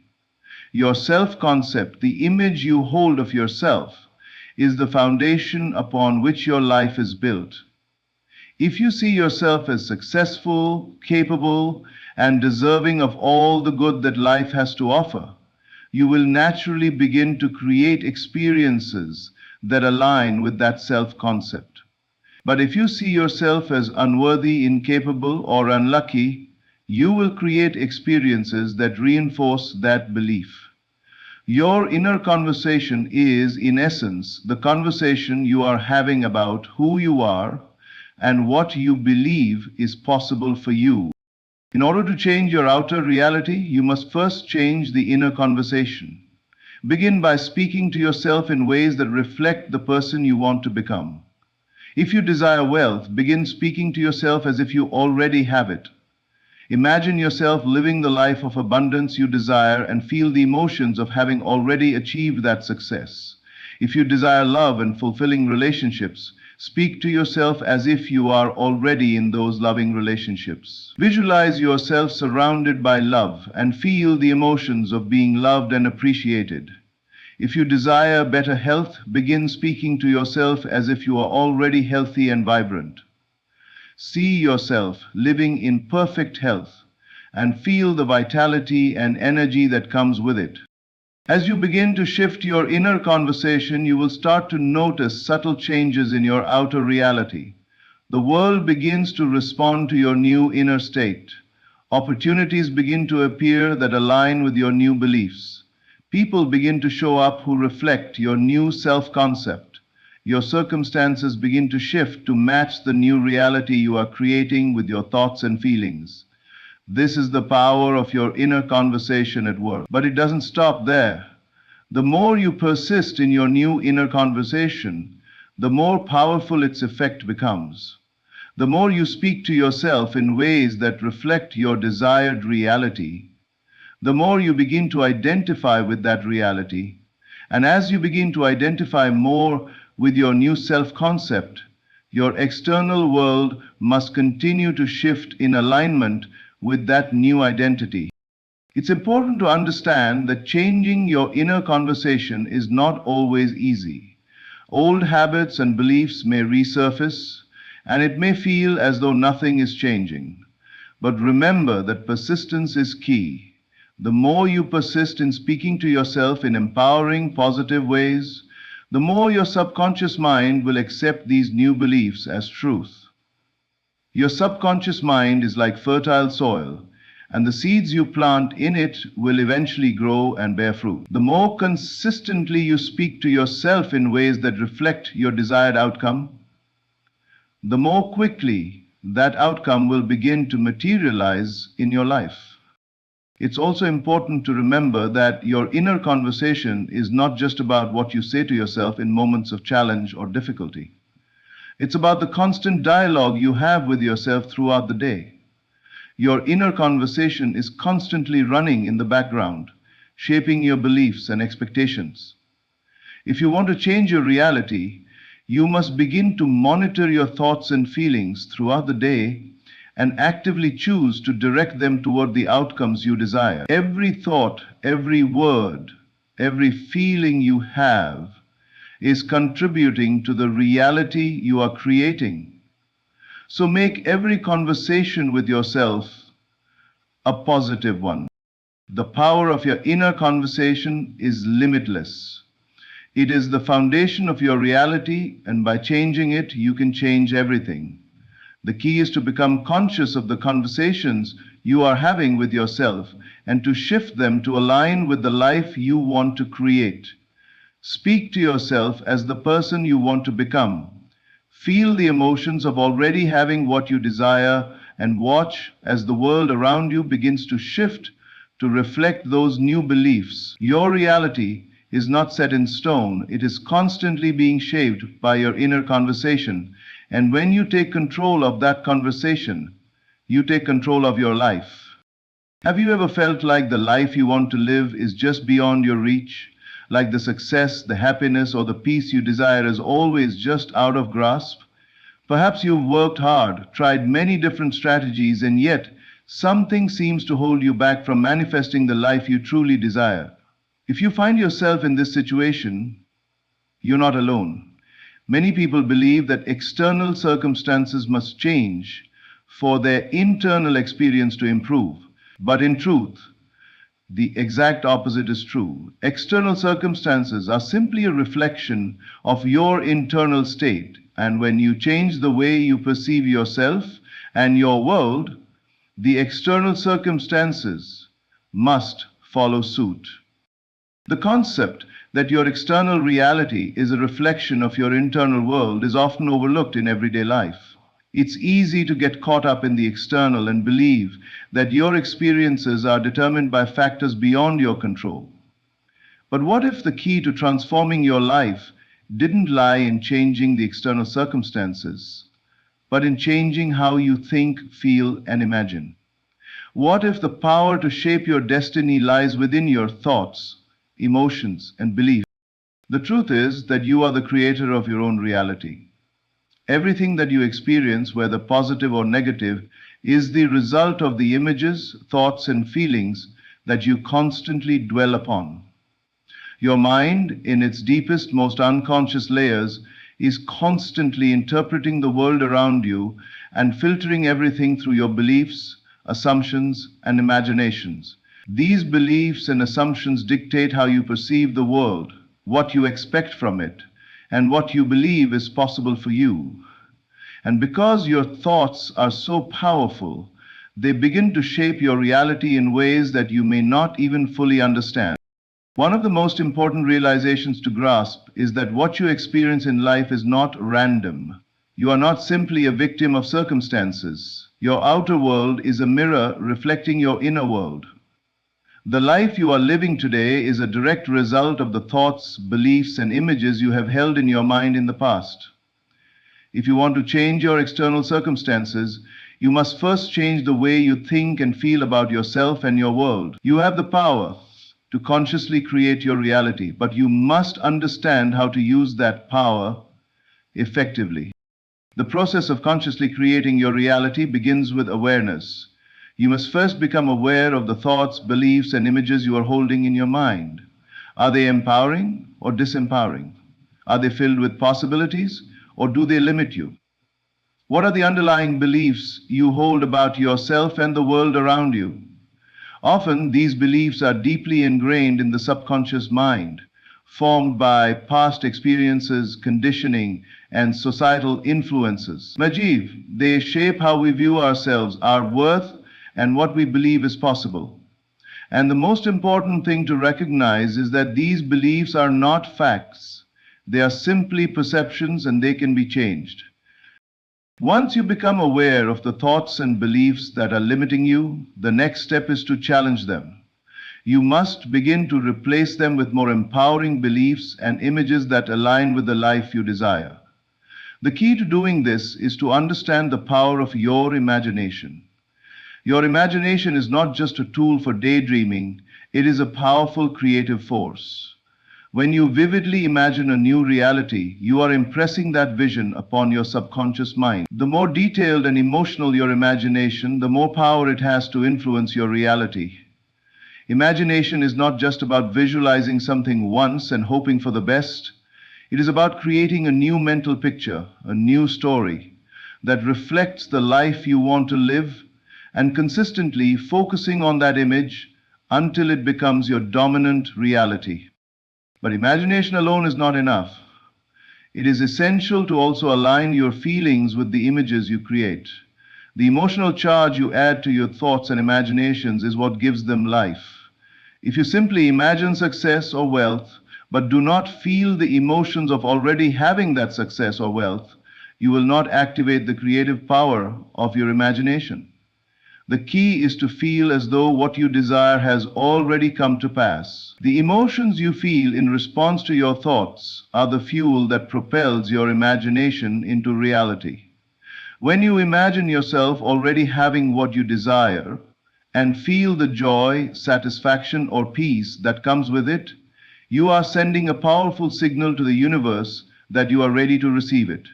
Your self-concept, the image you hold of yourself, is the foundation upon which your life is built. If you see yourself as successful, capable, and deserving of all the good that life has to offer, you will naturally begin to create experiences that align with that self-concept. But if you see yourself as unworthy, incapable, or unlucky, you will create experiences that reinforce that belief. Your inner conversation is, in essence, the conversation you are having about who you are and what you believe is possible for you. In order to change your outer reality, you must first change the inner conversation. Begin by speaking to yourself in ways that reflect the person you want to become. If you desire wealth, begin speaking to yourself as if you already have it. Imagine yourself living the life of abundance you desire and feel the emotions of having already achieved that success. If you desire love and fulfilling relationships, speak to yourself as if you are already in those loving relationships. Visualize yourself surrounded by love and feel the emotions of being loved and appreciated. If you desire better health, begin speaking to yourself as if you are already healthy and vibrant. See yourself living in perfect health and feel the vitality and energy that comes with it. As you begin to shift your inner conversation, you will start to notice subtle changes in your outer reality. The world begins to respond to your new inner state. Opportunities begin to appear that align with your new beliefs. People begin to show up who reflect your new self-concept. Your circumstances begin to shift to match the new reality you are creating with your thoughts and feelings. This is the power of your inner conversation at work. But it doesn't stop there. The more you persist in your new inner conversation, the more powerful its effect becomes. The more you speak to yourself in ways that reflect your desired reality, the more you begin to identify with that reality. And as you begin to identify more with your new self-concept, your external world must continue to shift in alignment with that new identity. It's important to understand that changing your inner conversation is not always easy. Old habits and beliefs may resurface, and it may feel as though nothing is changing. But remember that persistence is key. The more you persist in speaking to yourself in empowering, positive ways, the more your subconscious mind will accept these new beliefs as truth. Your subconscious mind is like fertile soil, and the seeds you plant in it will eventually grow and bear fruit. The more consistently you speak to yourself in ways that reflect your desired outcome, the more quickly that outcome will begin to materialize in your life. It's also important to remember that your inner conversation is not just about what you say to yourself in moments of challenge or difficulty. It's about the constant dialogue you have with yourself throughout the day. Your inner conversation is constantly running in the background, shaping your beliefs and expectations. If you want to change your reality, you must begin to monitor your thoughts and feelings throughout the day and actively choose to direct them toward the outcomes you desire. Every thought, every word, every feeling you have is contributing to the reality you are creating. So make every conversation with yourself a positive one. The power of your inner conversation is limitless. It is the foundation of your reality, and by changing it, you can change everything. The key is to become conscious of the conversations you are having with yourself and to shift them to align with the life you want to create. Speak to yourself as the person you want to become. Feel the emotions of already having what you desire and watch as the world around you begins to shift to reflect those new beliefs. Your reality is not set in stone. It is constantly being shaped by your inner conversation. And when you take control of that conversation, you take control of your life. Have you ever felt like the life you want to live is just beyond your reach? Like the success, the happiness, or the peace you desire is always just out of grasp? Perhaps you've worked hard, tried many different strategies, and yet something seems to hold you back from manifesting the life you truly desire. If you find yourself in this situation, you're not alone. Many people believe that external circumstances must change for their internal experience to improve. But in truth, the exact opposite is true. External circumstances are simply a reflection of your internal state. And when you change the way you perceive yourself and your world, the external circumstances must follow suit. The concept that your external reality is a reflection of your internal world is often overlooked in everyday life. It's easy to get caught up in the external and believe that your experiences are determined by factors beyond your control. But what if the key to transforming your life didn't lie in changing the external circumstances, but in changing how you think, feel, and imagine? What if the power to shape your destiny lies within your thoughts, emotions, and beliefs? The truth is that you are the creator of your own reality. Everything that you experience, whether positive or negative, is the result of the images, thoughts, and feelings that you constantly dwell upon. Your mind, in its deepest, most unconscious layers, is constantly interpreting the world around you and filtering everything through your beliefs, assumptions, and imaginations. These beliefs and assumptions dictate how you perceive the world, what you expect from it, and what you believe is possible for you. And because your thoughts are so powerful, they begin to shape your reality in ways that you may not even fully understand. One of the most important realizations to grasp is that what you experience in life is not random. You are not simply a victim of circumstances. Your outer world is a mirror reflecting your inner world. The life you are living today is a direct result of the thoughts, beliefs, and images you have held in your mind in the past. If you want to change your external circumstances, you must first change the way you think and feel about yourself and your world. You have the power to consciously create your reality, but you must understand how to use that power effectively. The process of consciously creating your reality begins with awareness. You must first become aware of the thoughts, beliefs, and images you are holding in your mind. Are they empowering or disempowering? Are they filled with possibilities or do they limit you? What are the underlying beliefs you hold about yourself and the world around you? Often, these beliefs are deeply ingrained in the subconscious mind, formed by past experiences, conditioning, and societal influences. Majiv, they shape how we view ourselves, our worth, and what we believe is possible. And the most important thing to recognize is that these beliefs are not facts. They are simply perceptions and they can be changed. Once you become aware of the thoughts and beliefs that are limiting you, the next step is to challenge them. You must begin to replace them with more empowering beliefs and images that align with the life you desire. The key to doing this is to understand the power of your imagination. Your imagination is not just a tool for daydreaming, it is a powerful creative force. When you vividly imagine a new reality, you are impressing that vision upon your subconscious mind. The more detailed and emotional your imagination, the more power it has to influence your reality. Imagination is not just about visualizing something once and hoping for the best. It is about creating a new mental picture, a new story that reflects the life you want to live, and consistently focusing on that image until it becomes your dominant reality. But imagination alone is not enough. It is essential to also align your feelings with the images you create. The emotional charge you add to your thoughts and imaginations is what gives them life. If you simply imagine success or wealth, but do not feel the emotions of already having that success or wealth, you will not activate the creative power of your imagination. The key is to feel as though what you desire has already come to pass. The emotions you feel in response to your thoughts are the fuel that propels your imagination into reality. When you imagine yourself already having what you desire and feel the joy, satisfaction, or peace that comes with it, you are sending a powerful signal to the universe that you are ready to receive it.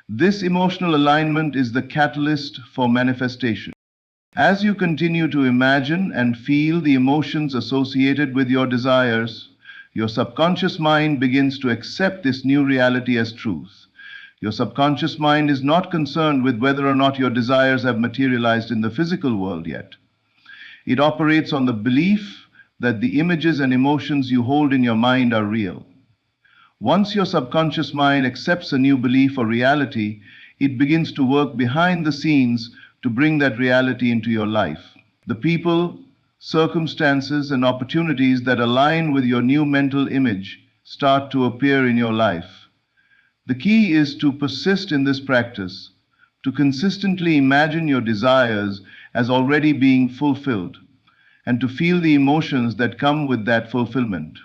This emotional alignment is the catalyst for manifestation. As you continue to imagine and feel the emotions associated with your desires, your subconscious mind begins to accept this new reality as truth. Your subconscious mind is not concerned with whether or not your desires have materialized in the physical world yet. It operates on the belief that the images and emotions you hold in your mind are real. Once your subconscious mind accepts a new belief or reality, it begins to work behind the scenes to bring that reality into your life. The people, circumstances, and opportunities that align with your new mental image start to appear in your life. The key is to persist in this practice, to consistently imagine your desires as already being fulfilled, and to feel the emotions that come with that fulfillment.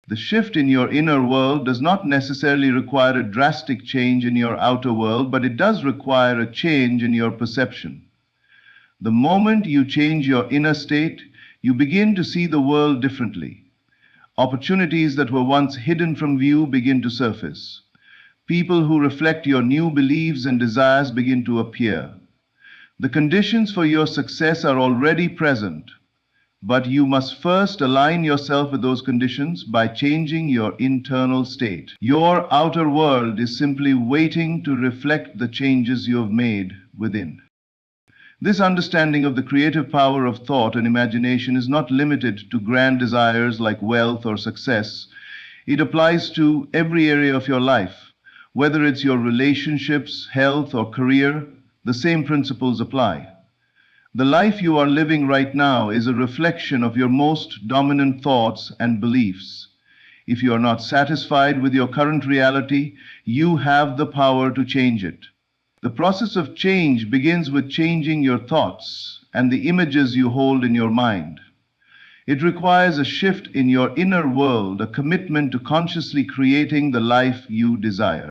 The shift in your inner world does not necessarily require a drastic change in your outer world, but it does require a change in your perception. The moment you change your inner state, you begin to see the world differently. Opportunities that were once hidden from view begin to surface. People who reflect your new beliefs and desires begin to appear. The conditions for your success are already present. But you must first align yourself with those conditions by changing your internal state. Your outer world is simply waiting to reflect the changes you have made within. This understanding of the creative power of thought and imagination is not limited to grand desires like wealth or success. It applies to every area of your life. Whether it's your relationships, health, or career, the same principles apply. The life you are living right now is a reflection of your most dominant thoughts and beliefs. If you are not satisfied with your current reality, you have the power to change it. The process of change begins with changing your thoughts and the images you hold in your mind. It requires a shift in your inner world, a commitment to consciously creating the life you desire.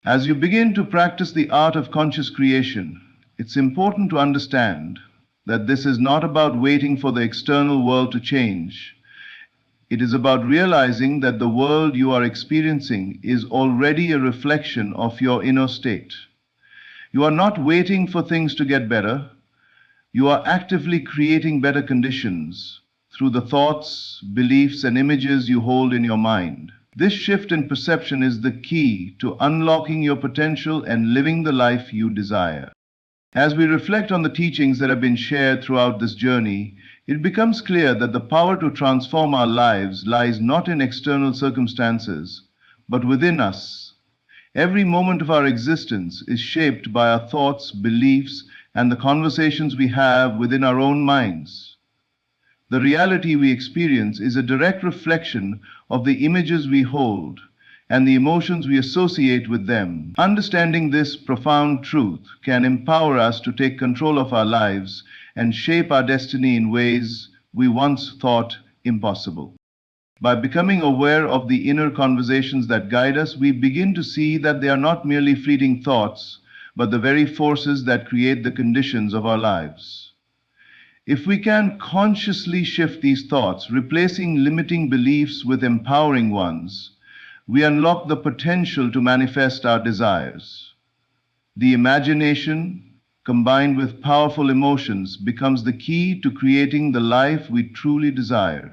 As you begin to practice the art of conscious creation, it's important to understand that this is not about waiting for the external world to change. It is about realizing that the world you are experiencing is already a reflection of your inner state. You are not waiting for things to get better. You are actively creating better conditions through the thoughts, beliefs, and images you hold in your mind. This shift in perception is the key to unlocking your potential and living the life you desire. As we reflect on the teachings that have been shared throughout this journey, It becomes clear that the power to transform our lives lies not in external circumstances, but within us. Every moment of our existence is shaped by our thoughts, beliefs, and the conversations we have within our own minds. The reality we experience is a direct reflection of the images we hold and the emotions we associate with them. Understanding this profound truth can empower us to take control of our lives and shape our destiny in ways we once thought impossible. By becoming aware of the inner conversations that guide us, we begin to see that they are not merely fleeting thoughts, but the very forces that create the conditions of our lives. If we can consciously shift these thoughts, replacing limiting beliefs with empowering ones, we unlock the potential to manifest our desires. The imagination, combined with powerful emotions, becomes the key to creating the life we truly desire.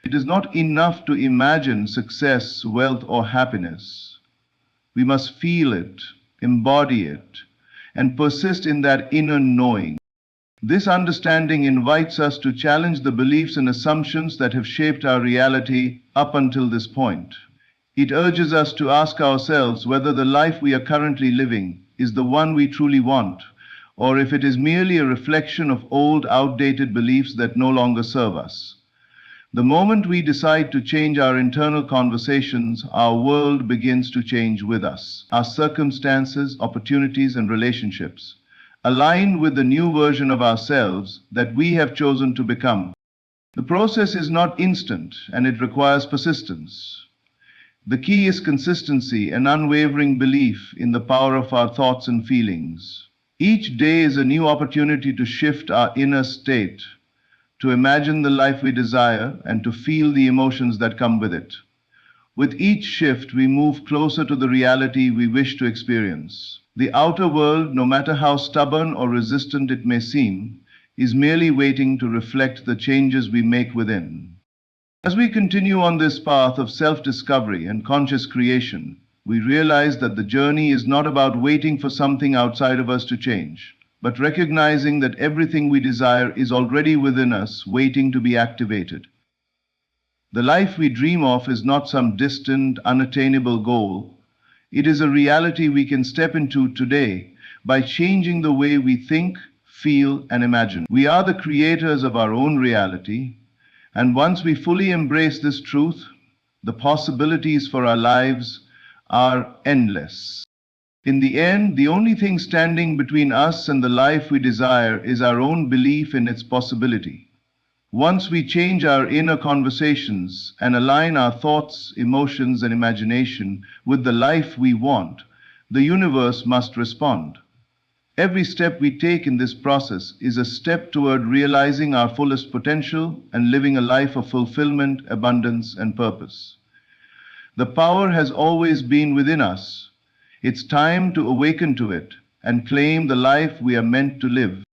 It is not enough to imagine success, wealth, or happiness. We must feel it, embody it, and persist in that inner knowing. This understanding invites us to challenge the beliefs and assumptions that have shaped our reality up until this point. It urges us to ask ourselves whether the life we are currently living is the one we truly want, or if it is merely a reflection of old, outdated beliefs that no longer serve us. The moment we decide to change our internal conversations, our world begins to change with us. Our circumstances, opportunities, and relationships align with the new version of ourselves that we have chosen to become. The process is not instant, and it requires persistence. The key is consistency and unwavering belief in the power of our thoughts and feelings. Each day is a new opportunity to shift our inner state, to imagine the life we desire, and to feel the emotions that come with it. With each shift, we move closer to the reality we wish to experience. The outer world, no matter how stubborn or resistant it may seem, is merely waiting to reflect the changes we make within. As we continue on this path of self-discovery and conscious creation, we realize that the journey is not about waiting for something outside of us to change, but recognizing that everything we desire is already within us, waiting to be activated. The life we dream of is not some distant, unattainable goal. It is a reality we can step into today by changing the way we think, feel, and imagine. We are the creators of our own reality, and once we fully embrace this truth, the possibilities for our lives are endless. In the end, the only thing standing between us and the life we desire is our own belief in its possibility. Once we change our inner conversations and align our thoughts, emotions, and imagination with the life we want, the universe must respond. Every step we take in this process is a step toward realizing our fullest potential and living a life of fulfillment, abundance, and purpose. The power has always been within us. It's time to awaken to it and claim the life we are meant to live.